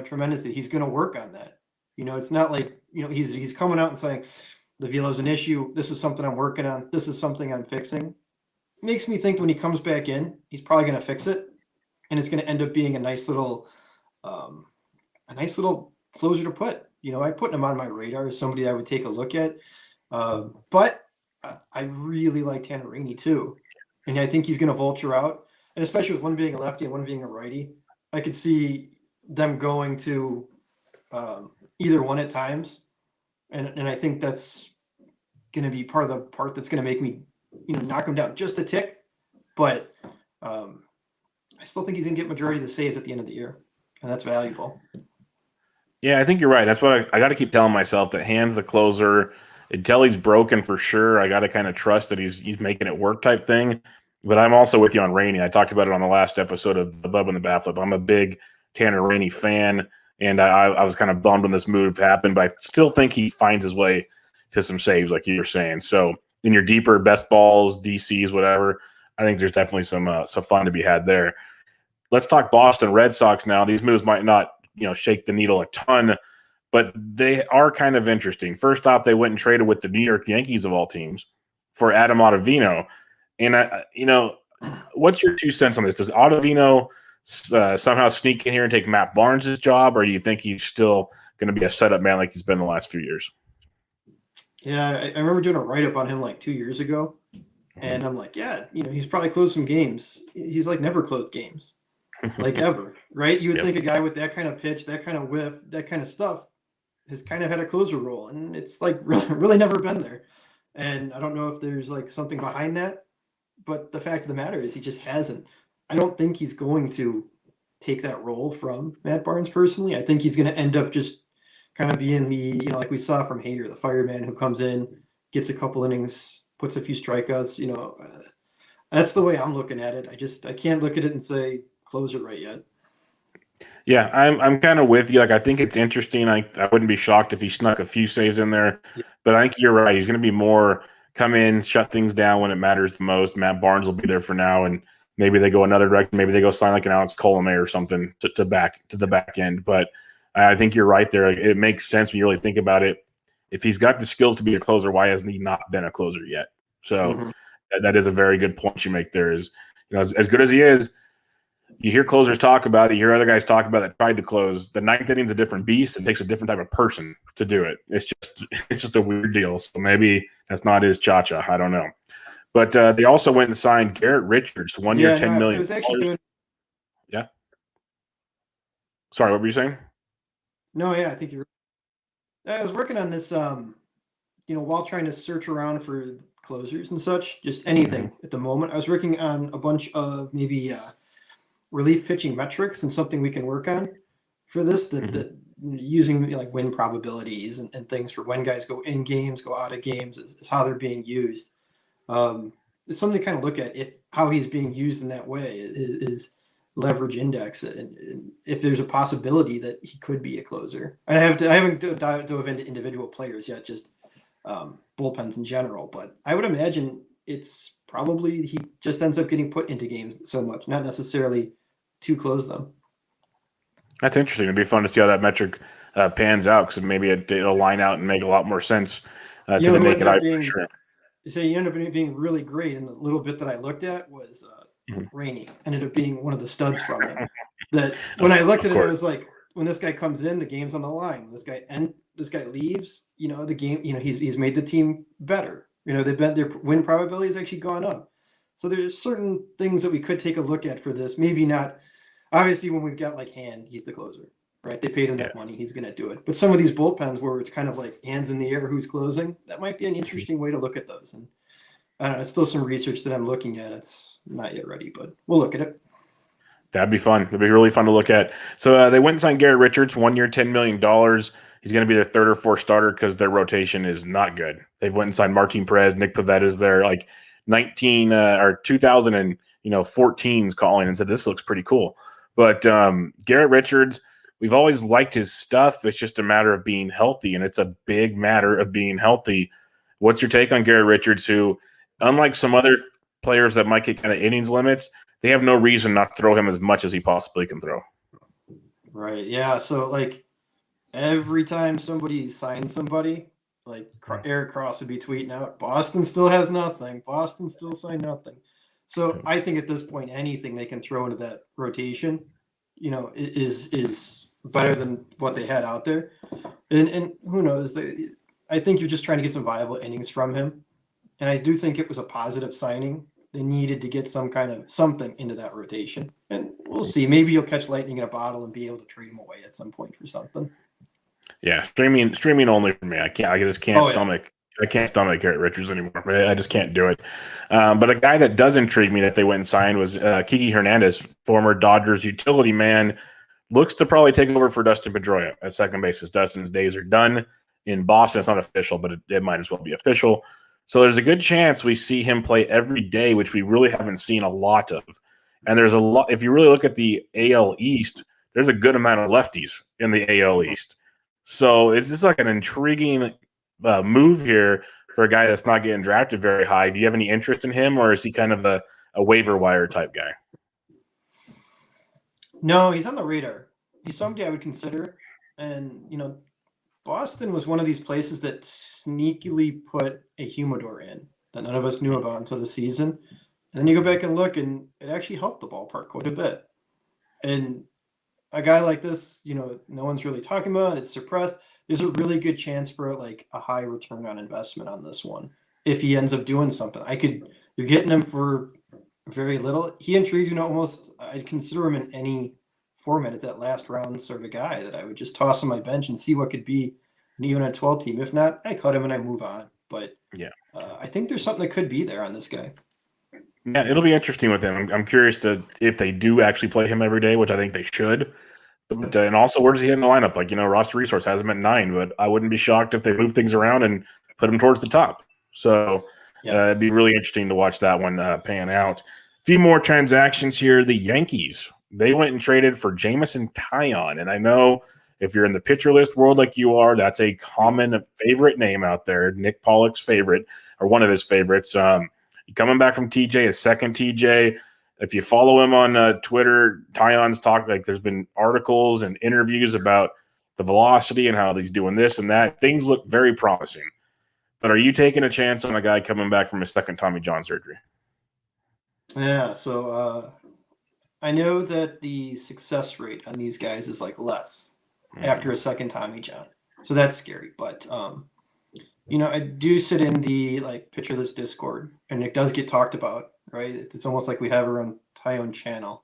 tremendously. He's going to work on that. It's not like, he's coming out and saying the velo's an issue. This is something I'm working on. This is something I'm fixing. It makes me think when he comes back in, he's probably going to fix it, and it's going to end up being a nice little closer to put. I put him on my radar as somebody I would take a look at. But I really like Tanner Rainey too, and I think he's going to vulture out. And especially with one being a lefty and one being a righty, I could see them going to either one at times, and I think that's going to be part of the part that's going to make me knock him down just a tick. But I still think he's going to get majority of the saves at the end of the year, and that's valuable. Yeah, I think you're right. That's what I got to keep telling myself, that Hand's the closer. Until he's broken for sure, I got to kind of trust that he's making it work type thing. But I'm also with you on Rainey. I talked about it on the last episode of the Bubba and the Bat Flip. I'm a big Tanner Rainey fan, and I was kind of bummed when this move happened, but I still think he finds his way to some saves, like you were saying. So in your deeper best balls, DCs, whatever, I think there's definitely some fun to be had there. Let's talk Boston Red Sox now. These moves might not shake the needle a ton, but they are kind of interesting. First off, they went and traded with the New York Yankees of all teams for Adam Ottavino. And what's your 2 cents on this? Does Ottavino somehow sneak in here and take Matt Barnes' job, or do you think he's still going to be a setup man like he's been the last few years? Yeah, I remember doing a write-up on him like 2 years ago, and I'm like, yeah, he's probably closed some games. He's like never closed games, like ever, right? You would Yep. think a guy with that kind of pitch, that kind of whiff, that kind of stuff has kind of had a closer role, and it's like really never been there. And I don't know if there's like something behind that, but the fact of the matter is he just hasn't. I don't think he's going to take that role from Matt Barnes personally. I think he's going to end up just kind of being like we saw from Hader, the fireman who comes in, gets a couple innings, puts a few strikeouts. That's the way I'm looking at it. I can't look at it and say closer right yet. Yeah, I'm kind of with you. Like, I think it's interesting. I wouldn't be shocked if he snuck a few saves in there, Yeah. but I think you're right. He's going to be more come in, shut things down when it matters the most. Matt Barnes will be there for now, and maybe they go another direction. Maybe they go sign like an Alex Colomé or something to the back end. But I think you're right there. It makes sense when you really think about it. If he's got the skills to be a closer, why hasn't he not been a closer yet? So that is a very good point you make there. Is as good as he is. You hear closers talk about it. You hear other guys talk about it. Tried to close. The ninth inning's a different beast. It takes a different type of person to do it. It's just a weird deal. So maybe that's not his cha-cha. I don't know. But they also went and signed Garrett Richards, 1 year, $10 million. I was actually doing. Yeah. Sorry, what were you saying? No, yeah, I think you're. I was working on this, while trying to search around for closers and such, just anything at the moment. I was working on a bunch of maybe relief pitching metrics and something we can work on for this that using like win probabilities and things for when guys go in games, go out of games is how they're being used. It's something to kind of look at if how he's being used in that way is leverage index and if there's a possibility that he could be a closer. I haven't dove into individual players yet, just bullpens in general, but I would imagine it's probably he just ends up getting put into games so much, not necessarily to close them. That's interesting. It'd be fun to see how that metric pans out because maybe it'll line out and make a lot more sense to the naked eye for sure. So you end up being really great, and the little bit that I looked at was Rainey ended up being one of the studs from it. That when I looked at it, I was like, when this guy comes in, the game's on the line. When this guy leaves, the game, he's made the team better. Their win probability has actually gone up. So there's certain things that we could take a look at for this. Maybe not. Obviously, when we've got like Hand, he's the closer, right? They paid him that money. He's going to do it. But some of these bullpens where it's kind of like hands in the air, who's closing, that might be an interesting way to look at those. And I don't know. It's still some research that I'm looking at. It's not yet ready, but we'll look at it. That'd be fun. It'd be really fun to look at. So they went and signed Garrett Richards, 1 year, $10 million. He's going to be their third or fourth starter because their rotation is not good. They've went and signed Martin Perez, Nick Pivetta is their like 2014's calling and said, this looks pretty cool. But Garrett Richards, we've always liked his stuff. It's just a matter of being healthy, and it's a big matter of being healthy. What's your take on Garrett Richards, who, unlike some other players that might get kind of innings limits, they have no reason not to throw him as much as he possibly can throw? Right, yeah. So, like, every time somebody signs somebody, like Eric Cross would be tweeting out, Boston still has nothing. Boston still signed nothing. So I think at this point, anything they can throw into that rotation, is better than what they had out there. And who knows? I think you're just trying to get some viable innings from him. And I do think it was a positive signing. They needed to get some kind of something into that rotation. And we'll see. Maybe you'll catch lightning in a bottle and be able to trade him away at some point for something. Yeah, streaming only for me. I just can't stomach. Yeah. I can't stomach Garrett Richards anymore. I just can't do it. But a guy that does intrigue me that they went and signed was Kiki Hernandez, former Dodgers utility man. Looks to probably take over for Dustin Pedroia at second base. Dustin's days are done in Boston. It's not official, but it might as well be official. So there's a good chance we see him play every day, which we really haven't seen a lot of. And there's a lot. If you really look at the AL East, there's a good amount of lefties in the AL East. So is this like an intriguing move here for a guy that's not getting drafted very high? Do you have any interest in him, or is he kind of a waiver wire type guy? No, he's on the radar. He's somebody I would consider. And, Boston was one of these places that sneakily put a humidor in that none of us knew about until the season. And then you go back and look, and it actually helped the ballpark quite a bit. And a guy like this, no one's really talking about. It's suppressed. there's a really good chance for like a high return on investment on this one if he ends up doing something. You're getting him for very little. He intrigues me almost. I'd consider him in any format as that last round sort of guy that I would just toss on my bench and see what could be, and even a 12 team. If not, I cut him and I move on. But Yeah. I think there's something that could be there on this guy. Yeah, it'll be interesting with him. I'm curious if they do actually play him every day, which I think they should. But and also, where does he hit in the lineup? Like, roster resource has him at 9, but I wouldn't be shocked if they move things around and put him towards the top. So it'd be really interesting to watch that one pan out. A few more transactions here. The Yankees, they went and traded for Jameson Taillon. And I know if you're in the pitcher list world like you are, that's a common favorite name out there. Nick Pollock's favorite, or one of his favorites. Coming back from TJ, his second TJ. If you follow him on Twitter, Taillon's talked, like there's been articles and interviews about the velocity and how he's doing this and that. Things look very promising. But are you taking a chance on a guy coming back from his second Tommy John surgery? Yeah, so I know that the success rate on these guys is like less after a second Tommy John. So that's scary. But I do sit in the like pitcher list Discord, and it does get talked about, right? It's almost like we have our own Taillon channel.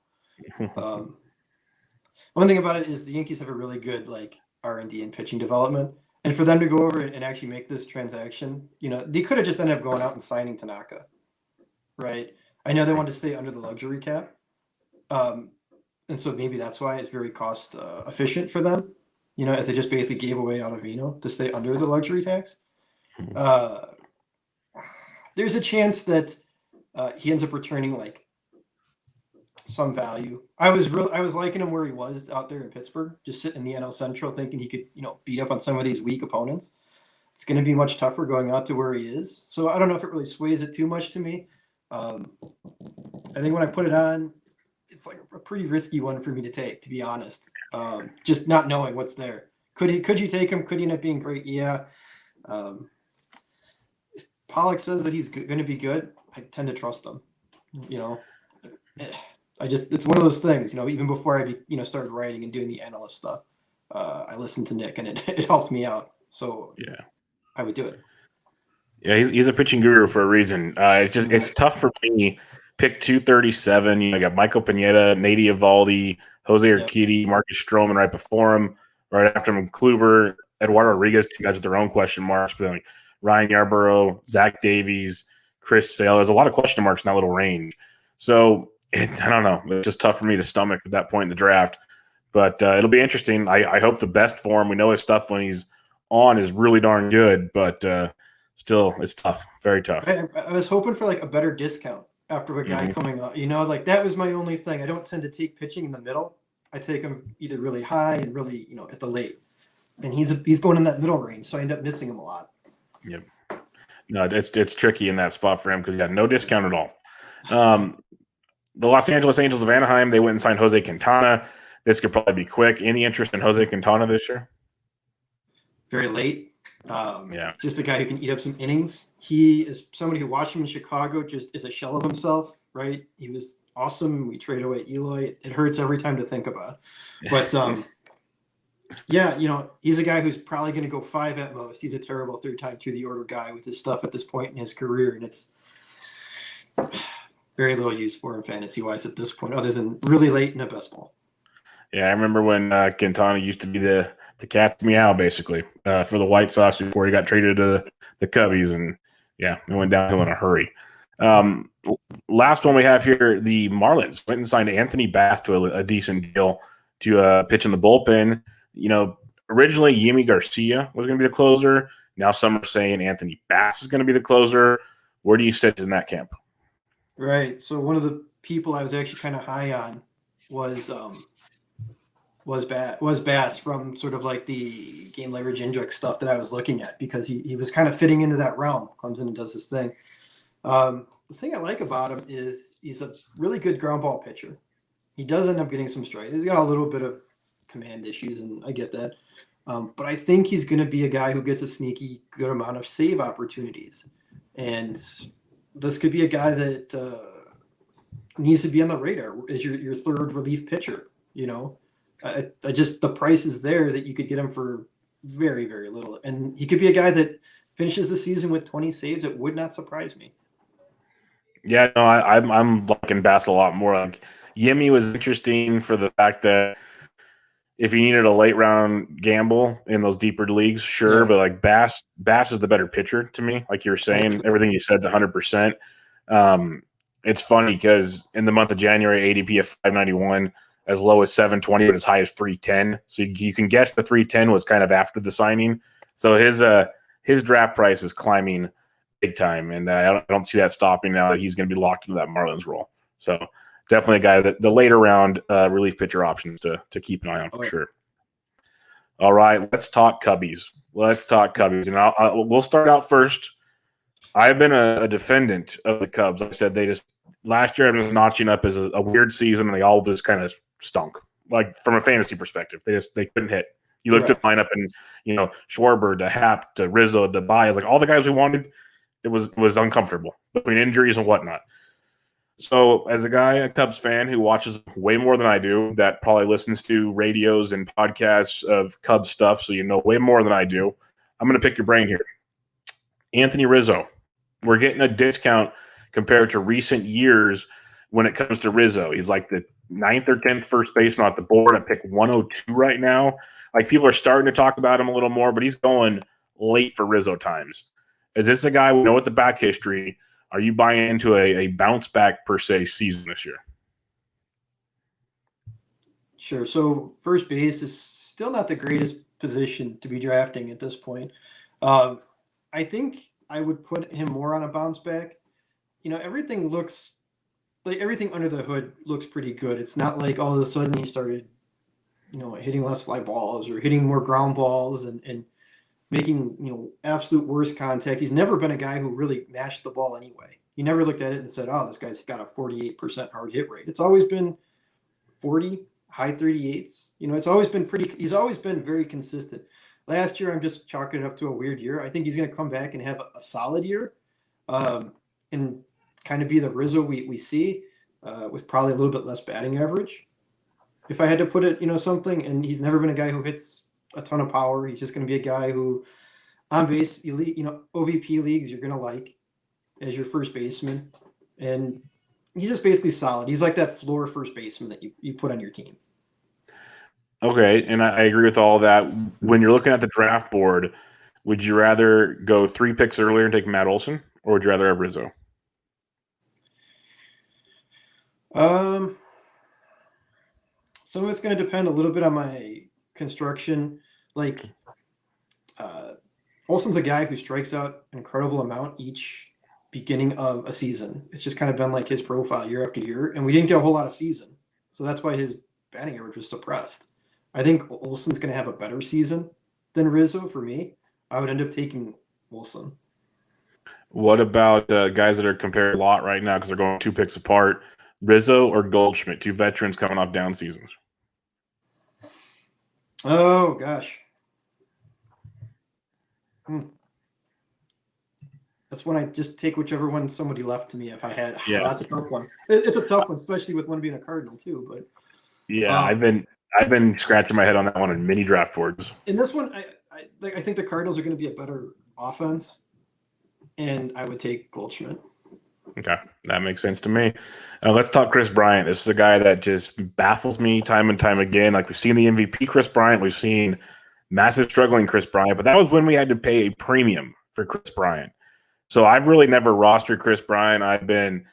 One thing about it is the Yankees have a really good like R&D and pitching development, and for them to go over and actually make this transaction, they could have just ended up going out and signing Tanaka, right? I know they wanted to stay under the luxury cap, and so maybe that's why it's very cost efficient for them, as they just basically gave away Ottavino to stay under the luxury tax. There's a chance that he ends up returning like some value. I was liking him where he was out there in Pittsburgh, just sitting in the NL Central, thinking he could beat up on some of these weak opponents. It's going to be much tougher going out to where he is. So I don't know if it really sways it too much to me. I think when I put it on, it's like a pretty risky one for me to take, to be honest. Just not knowing what's there. Could you take him? Could he end up being great? Yeah. If Pollock says that he's going to be good, I tend to trust him. It's one of those things, even before I started writing and doing the analyst stuff, I listened to Nick and it helped me out. So yeah, I would do it. Yeah, he's a pitching guru for a reason. It's tough for me. Pick 237. I got Michael Pineda, Nate Eovaldi, Jose Urquidy, Marcus Stroman right before him. Right after him, Kluber, Eduardo Rodriguez. Two guys with their own question marks. But then Ryan Yarborough, Zach Davies, Chris Sale. There's a lot of question marks in that little range. So I don't know. It's just tough for me to stomach at that point in the draft. But it'll be interesting. I hope the best for him. We know his stuff when he's on is really darn good, but still, it's tough. Very tough. I was hoping for like a better discount after a guy coming up. Like that was my only thing. I don't tend to take pitching in the middle. I take him either really high and really, at the late. And he's going in that middle range, so I end up missing him a lot. Yep. No, it's tricky in that spot for him because he got no discount at all. The Los Angeles Angels of Anaheim, they went and signed Jose Quintana. This could probably be quick. Any interest in Jose Quintana this year? Very late. Just a guy who can eat up some innings. He is somebody who watched him in Chicago, just is a shell of himself, right? He was awesome. We traded away Eloy. It hurts every time to think about. But he's a guy who's probably going to go 5 at most. He's a terrible third time through the order guy with his stuff at this point in his career, and it's very little use for him fantasy-wise at this point, other than really late in a best ball. Yeah, I remember when Quintana used to be the cat's meow, basically, for the White Sox before he got traded to the Cubbies, and it went downhill in a hurry. Last one we have here, the Marlins went and signed Anthony Bass to a decent deal to pitch in the bullpen. Originally Yimi Garcia was going to be the closer. Now some are saying Anthony Bass is going to be the closer. Where do you sit in that camp? Right. So one of the people I was actually kind of high on was Bass from sort of like the game leverage index stuff that I was looking at, because he was kind of fitting into that realm, comes in and does his thing. The thing I like about him is he's a really good ground ball pitcher. He does end up getting some strikes. He's got a little bit of command issues, and I get that. But I think he's going to be a guy who gets a sneaky good amount of save opportunities. And this could be a guy that needs to be on the radar as your third relief pitcher. I just, the price is there that you could get him for very, very little. And he could be a guy that finishes the season with 20 saves. It would not surprise me. Yeah, no, I'm liking Bass a lot more. Like Yimmy was interesting for the fact that if you needed a late round gamble in those deeper leagues, sure, Yeah, but like Bass is the better pitcher to me. Like you were saying, absolutely. everything you said's 100%. Um, it's funny because in the month of January, ADP of 591, as low as 720, but as high as 310. So you can guess the 310 was kind of after the signing. So his draft price is climbing big time, and I don't see that stopping now that he's going to be locked into that Marlins role. So definitely a guy that the later round relief pitcher options to keep an eye on for sure. All right, let's talk Cubbies. And we'll start out first. I've been a defendant of the Cubs. I said they just last year I was notching up as a weird season, and they all just kind of stunk. Like from a fantasy perspective, they couldn't hit. You looked at the lineup, and Schwarber to Happ to Rizzo to Baez, like all the guys we wanted. It was uncomfortable between injuries and whatnot. So, as a Cubs fan who watches way more than I do, that probably listens to radios and podcasts of Cubs stuff, so you know way more than I do, I'm going to pick your brain here. Anthony Rizzo. We're getting a discount compared to recent years when it comes to Rizzo. He's like the 9th or 10th first baseman off the board. I pick 102 right now. Like people are starting to talk about him a little more, but he's going late for Rizzo times. Is this a guy we know with the back history? Are you buying into a bounce back per se season this year? Sure. So first base is still not the greatest position to be drafting at this point. I think I would put him more on a bounce back. Everything looks like everything under the hood looks pretty good. It's not like all of a sudden he started, hitting less fly balls or hitting more ground balls and making, absolute worst contact. He's never been a guy who really mashed the ball anyway. You never looked at it and said, oh, this guy's got a 48% hard hit rate. It's always been 40, high 38s. It's always been he's always been very consistent. Last year, I'm just chalking it up to a weird year. I think he's going to come back and have a solid year and kind of be the Rizzo we see with probably a little bit less batting average. If I had to put it, something, and he's never been a guy who hits a ton of power. He's just going to be a guy who on base, elite, OVP leagues, you're going to like as your first baseman. And he's just basically solid. He's like that floor first baseman that you put on your team. Okay, and I agree with all that. When you're looking at the draft board, would you rather go 3 picks earlier and take Matt Olson, or would you rather have Rizzo? Some of it's going to depend a little bit on my construction. Like, Olson's a guy who strikes out an incredible amount each beginning of a season. It's just kind of been like his profile year after year, and we didn't get a whole lot of season. So that's why his batting average was suppressed. I think Olson's going to have a better season than Rizzo for me. I would end up taking Olson. What about guys that are compared a lot right now because they're going 2 picks apart? Rizzo or Goldschmidt, 2 veterans coming off down seasons. Oh, gosh. That's when I just take whichever one somebody left to me if I had. Yeah, That's a tough one. It's a tough one, especially with one being a Cardinal too. But yeah, I've been scratching my head on that one in mini draft boards. In this one, I think the Cardinals are going to be a better offense, and I would take Goldschmidt. Okay, that makes sense to me. Let's talk Chris Bryant. This is a guy that just baffles me time and time again. Like we've seen the MVP Chris Bryant, we've seen massive struggling Chris Bryant, but that was when we had to pay a premium for Chris Bryant. So I've really never rostered Chris Bryant. I've been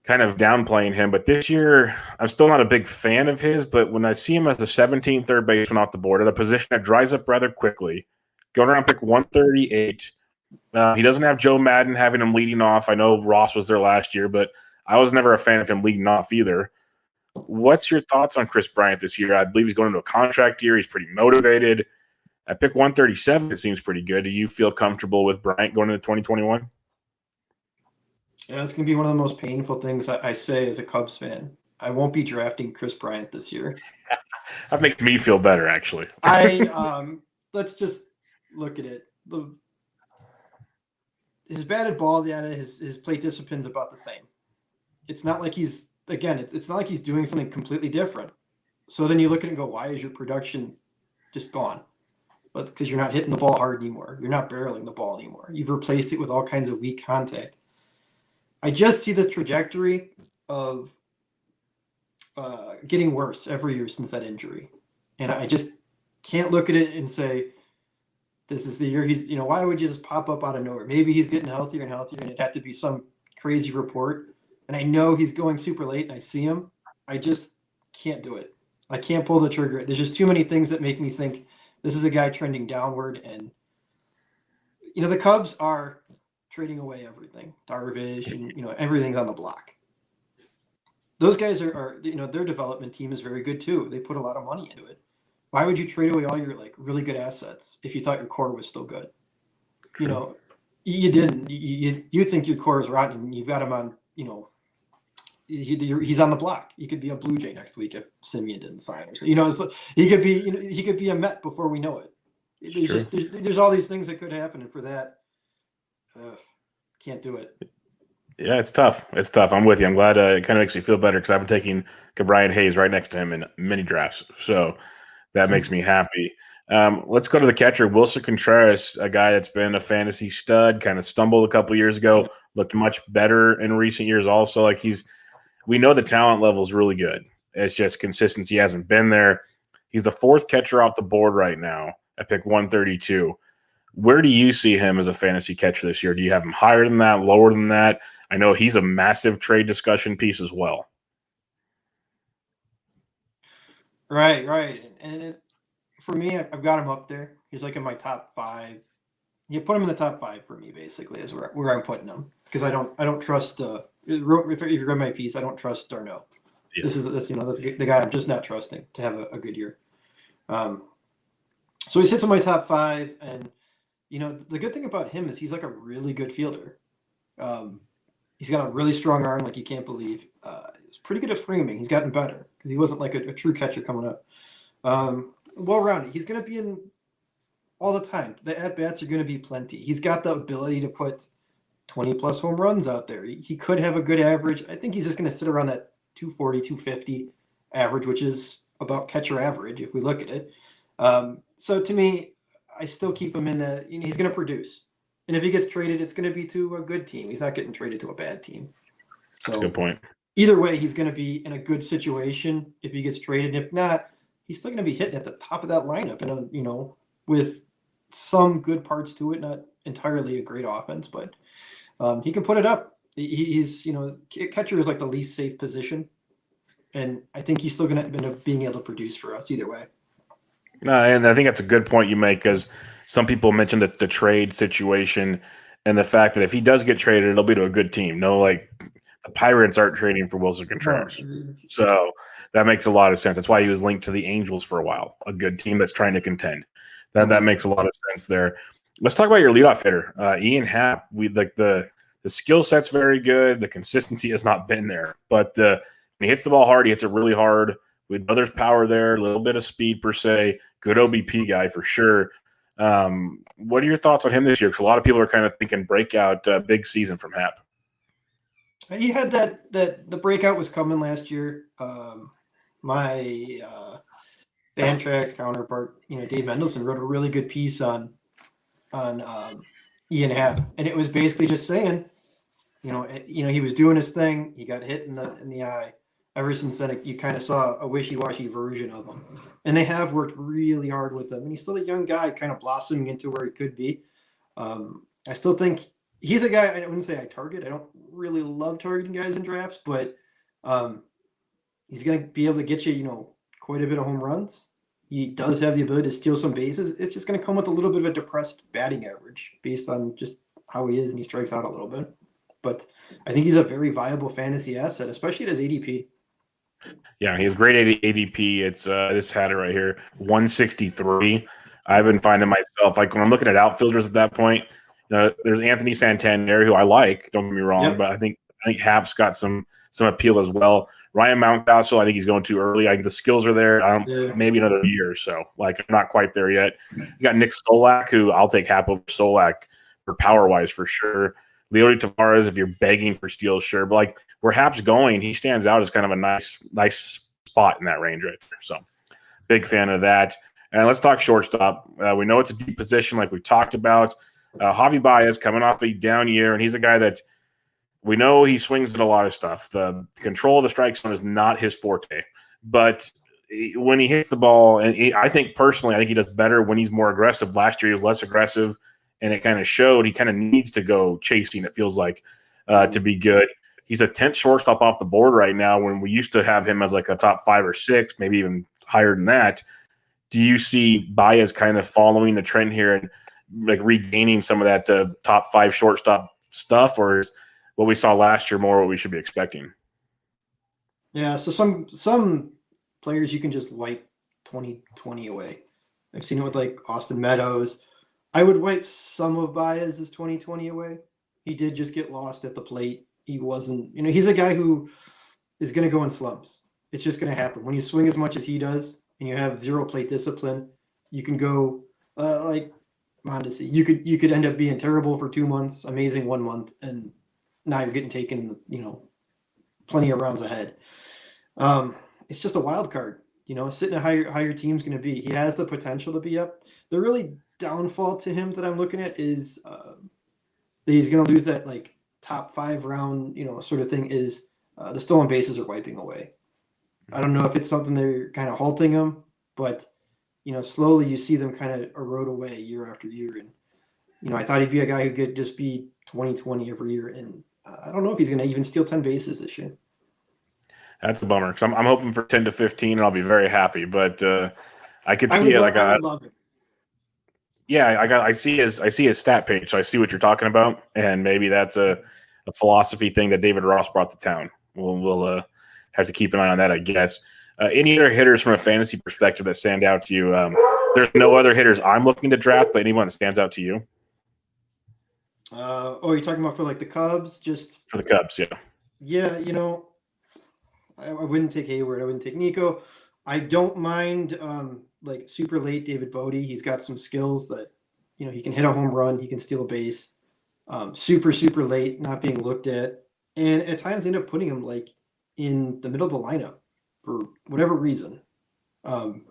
kind of downplaying him, but this year I'm still not a big fan of his. But when I see him as the 17th third baseman off the board at a position that dries up rather quickly, going around pick 138. He doesn't have Joe Madden having him leading off. I know Ross was there last year, but I was never a fan of him leading off either. What's your thoughts on Chris Bryant this year? I believe he's going into a contract year. He's pretty motivated. At pick 137, it seems pretty good. Do you feel comfortable with Bryant going into 2021? Yeah, it's going to be one of the most painful things I say as a Cubs fan. I won't be drafting Chris Bryant this year. That makes me feel better, actually. Let's just look at it. His batted ball data, his plate discipline's about the same. It's not like it's not like he's doing something completely different. So then you look at it and go, why is your production just gone? but because you're not hitting the ball hard anymore. You're not barreling the ball anymore. You've replaced it with all kinds of weak contact. I just see the trajectory of getting worse every year since that injury. And I just can't look at it and say, this is the year he's, why would you just pop up out of nowhere? Maybe he's getting healthier and healthier, and it'd have to be some crazy report. And I know he's going super late, and I see him. I just can't do it. I can't pull the trigger. There's just too many things that make me think this is a guy trending downward. And, the Cubs are trading away everything. Darvish and, everything's on the block. Those guys are their development team is very good too. They put a lot of money into it. Why would you trade away all your really good assets if you thought your core was still good? True. You didn't. You think your core is rotten, and you've got him on. He's on the block. He could be a Blue Jay next week if Simeon didn't sign, or so. He could be. He could be a Met before we know it. There's all these things that could happen, and for that, can't do it. Yeah, it's tough. It's tough. I'm with you. I'm glad it kind of makes me feel better because I've been taking Brian Hayes right next to him in many drafts. So that makes me happy. Let's go to the catcher, Wilson Contreras, a guy that's been a fantasy stud, kind of stumbled a couple years ago, looked much better in recent years also. We know the talent level is really good. It's just consistency hasn't been there. He's the fourth catcher off the board right now at pick 132. Where do you see him as a fantasy catcher this year? Do you have him higher than that, lower than that? I know he's a massive trade discussion piece as well. Right. And for me, I've got him up there. He's in my top 5. You put him in the top 5 for me, basically, is where I'm putting him. Because I don't trust if you read my piece, I don't trust Darno. Yeah. That's the guy I'm just not trusting to have a good year. So he sits in my top 5, and the good thing about him is he's a really good fielder. He's got a really strong arm, like you can't believe. He's pretty good at framing. He's gotten better because he wasn't a true catcher coming up. Well-rounded. He's going to be in all the time. The at-bats are going to be plenty. He's got the ability to put 20-plus home runs out there. He could have a good average. I think he's just going to sit around that 240, 250 average, which is about catcher average if we look at it. So to me, I still keep him in the. He's going to produce. And if he gets traded, it's going to be to a good team. He's not getting traded to a bad team. So that's a good point. Either way, he's going to be in a good situation if he gets traded. If not, he's still going to be hitting at the top of that lineup, and with some good parts to it, not entirely a great offense, but he can put it up. He's catcher is the least safe position, and I think he's still going to end up being able to produce for us either way. And I think that's a good point you make because some people mentioned the trade situation and the fact that if he does get traded, it'll be to a good team. The Pirates aren't trading for Wilson Contreras. So that makes a lot of sense. That's why he was linked to the Angels for a while, a good team that's trying to contend. That makes a lot of sense there. Let's talk about your leadoff hitter, Ian Happ. The skill set's very good. The consistency has not been there. But when he hits the ball hard, he hits it really hard. We know there's power there, a little bit of speed per se. Good OBP guy for sure. What are your thoughts on him this year? Because a lot of people are kind of thinking breakout, big season from Happ. He had that the breakout was coming last year. My Fantrax counterpart, Dave Mendelson, wrote a really good piece on Ian Happ, and it was basically just saying, he was doing his thing. He got hit in the eye. Ever since then, you kind of saw a wishy-washy version of him. And they have worked really hard with him. And he's still a young guy, kind of blossoming into where he could be. I still think he's a guy I wouldn't say I target. I don't really love targeting guys in drafts, but he's going to be able to get you, quite a bit of home runs. He does have the ability to steal some bases. It's just going to come with a little bit of a depressed batting average based on just how he is, and he strikes out a little bit. But I think he's a very viable fantasy asset, especially at his ADP. Yeah, he has great ADP. It's I just had it right here, 163. I've been finding myself when I'm looking at outfielders at that point. There's Anthony Santander, who I like. Don't get me wrong, but I think Happ's got some appeal as well. Ryan Mountcastle, I think he's going too early. I think the skills are there. Maybe another year or so. I'm not quite there yet. You got Nick Solak, who I'll take Happ over Solak for power wise for sure. Leody Tavares, if you're begging for steals, sure. But where Happ's going, he stands out as kind of a nice spot in that range right there. So big fan of that. And let's talk shortstop. We know it's a deep position, like we talked about. Javi Baez coming off a down year, and he's a guy that we know he swings at a lot of stuff. The control of the strike zone is not his forte, but when he hits the ball, and I think personally, I think he does better when he's more aggressive. Last year he was less aggressive, and it kind of showed. He kind of needs to go chasing, it feels like, to be good. He's a 10th shortstop off the board right now when we used to have him as like a top 5 or 6, maybe even higher than that. Do you see Baez kind of following the trend here and like regaining some of that top 5 shortstop stuff, or is what we saw last year more what we should be expecting? Yeah, so some players you can just wipe 2020 away. I've seen it with like Austin Meadows. I would wipe some of Baez's 2020 away. He did just get lost at the plate. He wasn't, he's a guy who is going to go in slumps. It's just going to happen. When you swing as much as he does and you have zero plate discipline, you can go like Mondesi. You could end up being terrible for 2 months, amazing 1 month, and now you're getting taken, plenty of rounds ahead. It's just a wild card, sitting at how your team's going to be. He has the potential to be up. The really downfall to him that I'm looking at is that he's going to lose that like top 5 round, sort of thing is the stolen bases are wiping away. I don't know if it's something they're kind of halting him, but, slowly you see them kind of erode away year after year. And, I thought he'd be a guy who could just be 20-20 every year. And I don't know if he's going to even steal 10 bases this year. That's a bummer because I'm hoping for 10 to 15 and I'll be very happy. But I could see it. I would love it. Yeah, I see his stat page, so I see what you're talking about, and maybe that's a philosophy thing that David Ross brought to town. We'll have to keep an eye on that, I guess. Any other hitters from a fantasy perspective that stand out to you? There's no other hitters I'm looking to draft, but anyone that stands out to you? You're talking about for like the Cubs? Just for the Cubs, yeah. Yeah, I wouldn't take Hayward. I wouldn't take Nico. I don't mind like super late David Bodie. He's got some skills that, he can hit a home run. He can steal a base. Super, super late, not being looked at. And at times end up putting him like in the middle of the lineup for whatever reason. The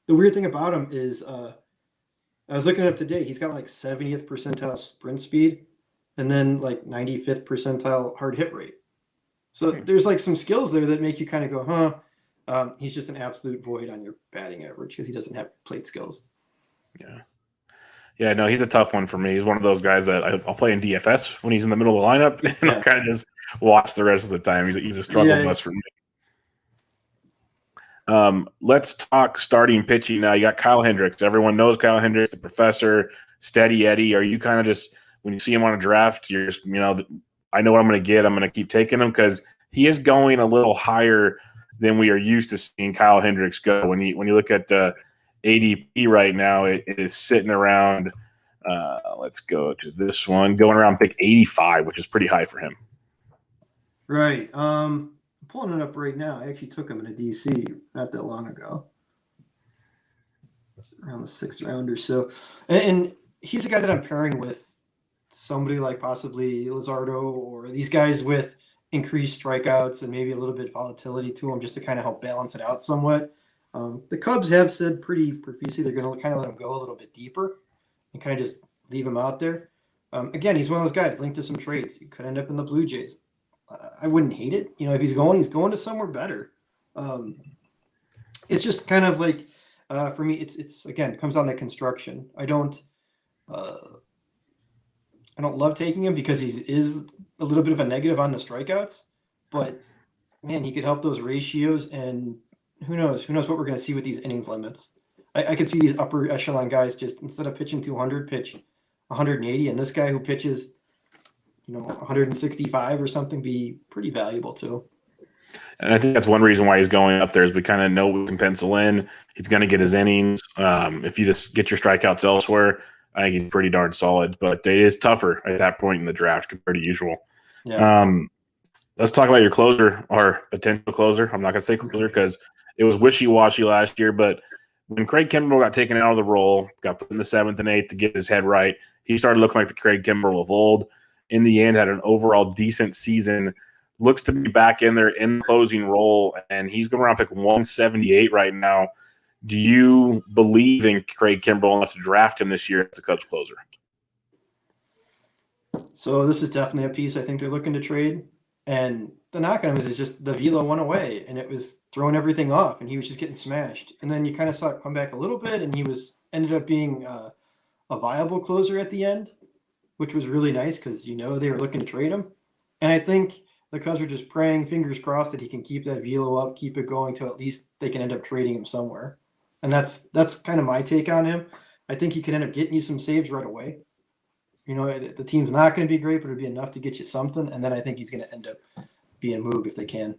weird thing about him is I was looking it up today. He's got like 70th percentile sprint speed and then like 95th percentile hard hit rate. So there's like some skills there that make you kind of go, he's just an absolute void on your batting average because he doesn't have plate skills. Yeah. Yeah, no, he's a tough one for me. He's one of those guys that I'll play in DFS when he's in the middle of the lineup, and I'll kind of just watch the rest of the time. He's a struggle bus for me. Let's talk starting pitching now. You got Kyle Hendricks. Everyone knows Kyle Hendricks, the professor, steady Eddie. Are you kind of just, when you see him on a draft, you're just, I know what I'm going to get. I'm going to keep taking him because he is going a little higher than we are used to seeing Kyle Hendricks go. When you look at ADP right now, it is sitting around, let's go to this one, going around pick 85, which is pretty high for him. Right. I'm pulling it up right now. I actually took him in a DC not that long ago, around the 6th round or so. And he's a guy that I'm pairing with somebody like possibly Luzardo or these guys with increased strikeouts and maybe a little bit of volatility to them just to kind of help balance it out somewhat. The Cubs have said pretty profusely they're going to kind of let him go a little bit deeper and kind of just leave him out there. Again, he's one of those guys linked to some trades. He could end up in the Blue Jays. I wouldn't hate it. If he's going to somewhere better. It's just kind of like, for me, it's again, it comes on the construction. I don't love taking him because he is a little bit of a negative on the strikeouts, but man, he could help those ratios, and who knows what we're going to see with these innings limits. I could see these upper echelon guys just, instead of pitching 200, pitch 180, and this guy who pitches 165 or something be pretty valuable too. And I think that's one reason why he's going up there is we kind of know we can pencil in. He's going to get his innings. If you just get your strikeouts elsewhere, I think he's pretty darn solid. But it is tougher at that point in the draft compared to usual. Yeah. Let's talk about your closer or potential closer. I'm not going to say closer because it was wishy-washy last year. But when Craig Kimbrell got taken out of the role, got put in the 7th and 8th to get his head right, he started looking like the Craig Kimbrell of old. In the end, had an overall decent season. Looks to be back in there in the closing role, and he's going around pick 178 right now. Do you believe in Craig Kimbrell enough to draft him this year as a Cubs closer? So this is definitely a piece I think they're looking to trade. And the knock on him is just the velo went away and it was throwing everything off and he was just getting smashed. And then you kind of saw it come back a little bit and he ended up being a viable closer at the end, which was really nice because they were looking to trade him. And I think the Cubs are just praying, fingers crossed, that he can keep that velo up, keep it going till at least they can end up trading him somewhere. And that's kind of my take on him. I think he could end up getting you some saves right away. The team's not going to be great, but it'll be enough to get you something. And then I think he's going to end up being moved if they can.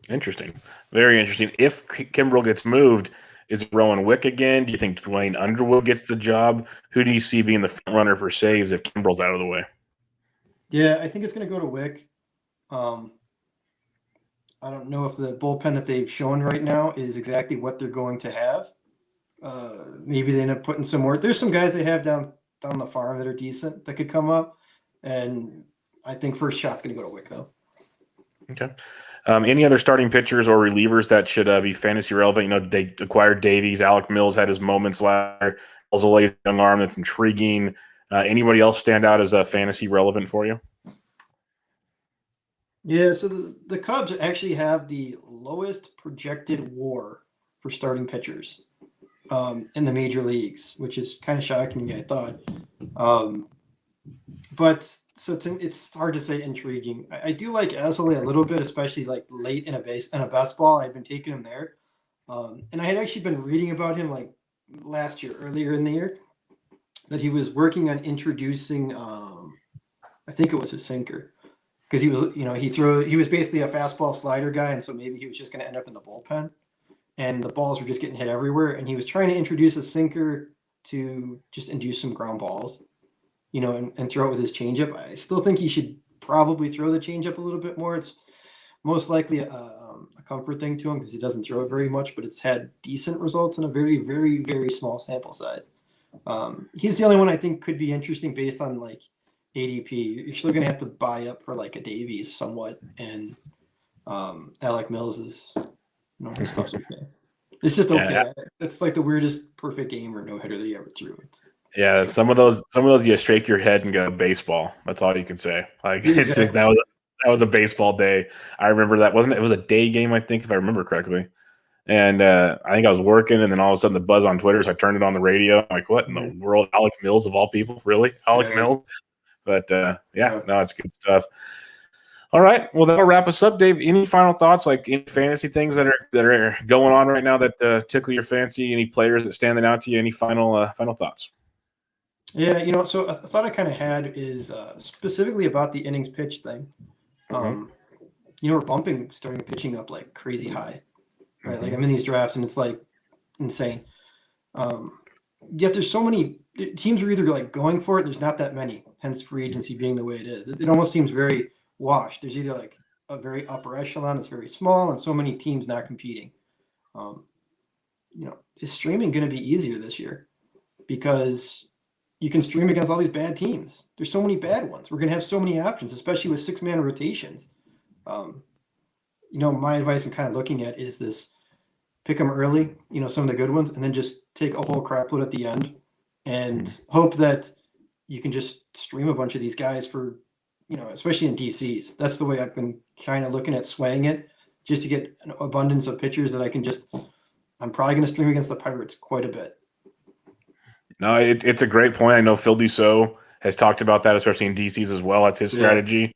Interesting. Very interesting. If Kimbrell gets moved, is it Rowan Wick again? Do you think Dwayne Underwood gets the job? Who do you see being the front runner for saves if Kimbrell's out of the way? Yeah, I think it's going to go to Wick. I don't know if the bullpen that they've shown right now is exactly what they're going to have. Maybe they end up putting some more. There's some guys they have down the farm that are decent that could come up, and I think first shot's going to go to Wick though. Okay. Any other starting pitchers or relievers that should be fantasy relevant? They acquired Davies. Alec Mills had his moments last year. Also, a young arm that's intriguing. Anybody else stand out as fantasy relevant for you? Yeah, so the Cubs actually have the lowest projected WAR for starting pitchers in the major leagues, which is kind of shocking to me, I thought. But so it's hard to say intriguing. I do like Esley a little bit, especially like late in a best ball. I've been taking him there. And I had actually been reading about him like last year, earlier in the year, that he was working on introducing, I think it was his sinker. Because he was, he was basically a fastball slider guy, and so maybe he was just going to end up in the bullpen, and the balls were just getting hit everywhere. And he was trying to introduce a sinker to just induce some ground balls, and throw it with his changeup. I still think he should probably throw the changeup a little bit more. It's most likely a comfort thing to him because he doesn't throw it very much, but it's had decent results in a very, very, very small sample size. He's the only one I think could be interesting based on like ADP. You're still going to have to buy up for like a Davies somewhat, and Alec Mills is, his stuff's okay. It's just okay. Yeah. It's like the weirdest perfect game or no hitter that he ever threw. Some of those you shake your head and go baseball. That's all you can say. Like exactly. It's just that was a baseball day. I remember that it was a day game, I think, if I remember correctly. And I think I was working, and then all of a sudden the buzz on Twitter, so I turned it on the radio. I'm like, what in the world? Alec Mills of all people? Really? Alec Mills? But no, it's good stuff. All right, well, that'll wrap us up, Dave. Any final thoughts, like any fantasy things that are going on right now that tickle your fancy? Any players that standing out to you? Any final thoughts? Yeah, so a thought I kind of had is specifically about the innings pitch thing. We're bumping starting pitching up like crazy high, right? Like I'm in these drafts and it's like insane. Yet there's so many teams are either like going for it. There's not that many, hence free agency being the way it is. It almost seems very washed. There's either like a very upper echelon that's very small and so many teams not competing. Is streaming going to be easier this year? Because you can stream against all these bad teams. There's so many bad ones. We're going to have so many options, especially with 6-man rotations. My advice I'm kind of looking at is this: pick them early, some of the good ones, and then just take a whole crap load at the end and hope that you can just stream a bunch of these guys for, especially in DCs. That's the way I've been kind of looking at swaying it, just to get an abundance of pitchers that I'm probably going to stream against the Pirates quite a bit. No, it's a great point. I know Phil Dussault has talked about that, especially in DCs as well. That's his strategy.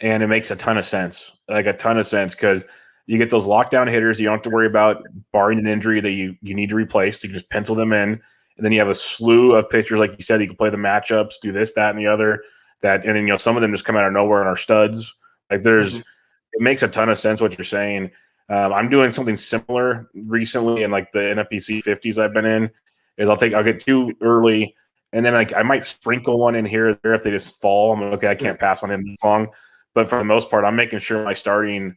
And it makes a ton of sense, because you get those lockdown hitters you don't have to worry about, barring an injury that you need to replace. You can just pencil them in. And then you have a slew of pitchers, like you said, you can play the matchups, do this, that, and the other. And then, some of them just come out of nowhere and are studs. Like it makes a ton of sense what you're saying. I'm doing something similar recently in like the NFBC 50s I've been in. I'll get two early, and then I might sprinkle one in here or there if they just fall. I'm like, okay, I can't pass on him this long. But for the most part, I'm making sure my starting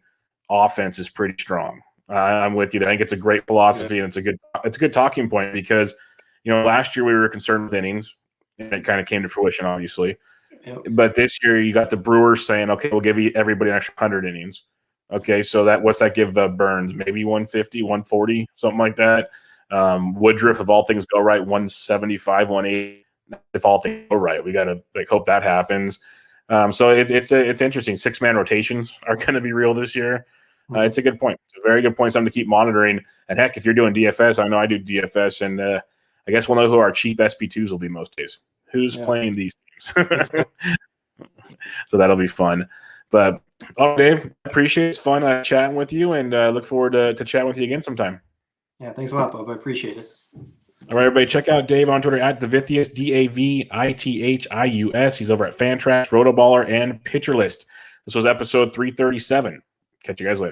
offense is pretty strong. I'm with you. I think it's a great philosophy, and it's a good talking point because, last year we were concerned with innings, and it kind of came to fruition, obviously. Yep. But this year you got the Brewers saying, okay, we'll give everybody an extra 100 innings. Okay, so what's that give the Burns? Maybe 150, 140, something like that. Woodruff, if all things go right, 175, 180. If all things go right, we got to hope that happens. So it's interesting. 6-man rotations are going to be real this year. It's a good point. It's a very good point. Something to keep monitoring. And heck, if you're doing DFS, I know I do DFS, and I guess we'll know who our cheap SP2s will be most days. Who's playing these teams? So that'll be fun. But Dave, appreciate it. It's fun chatting with you, and look forward to chatting with you again sometime. Yeah, thanks a lot, Bubba. I appreciate it. All right, everybody, check out Dave on Twitter at Davithius, DAVITHIUS. He's over at Fantrax, Rotoballer, and Pitcher List. This was episode 337. Catch you guys later.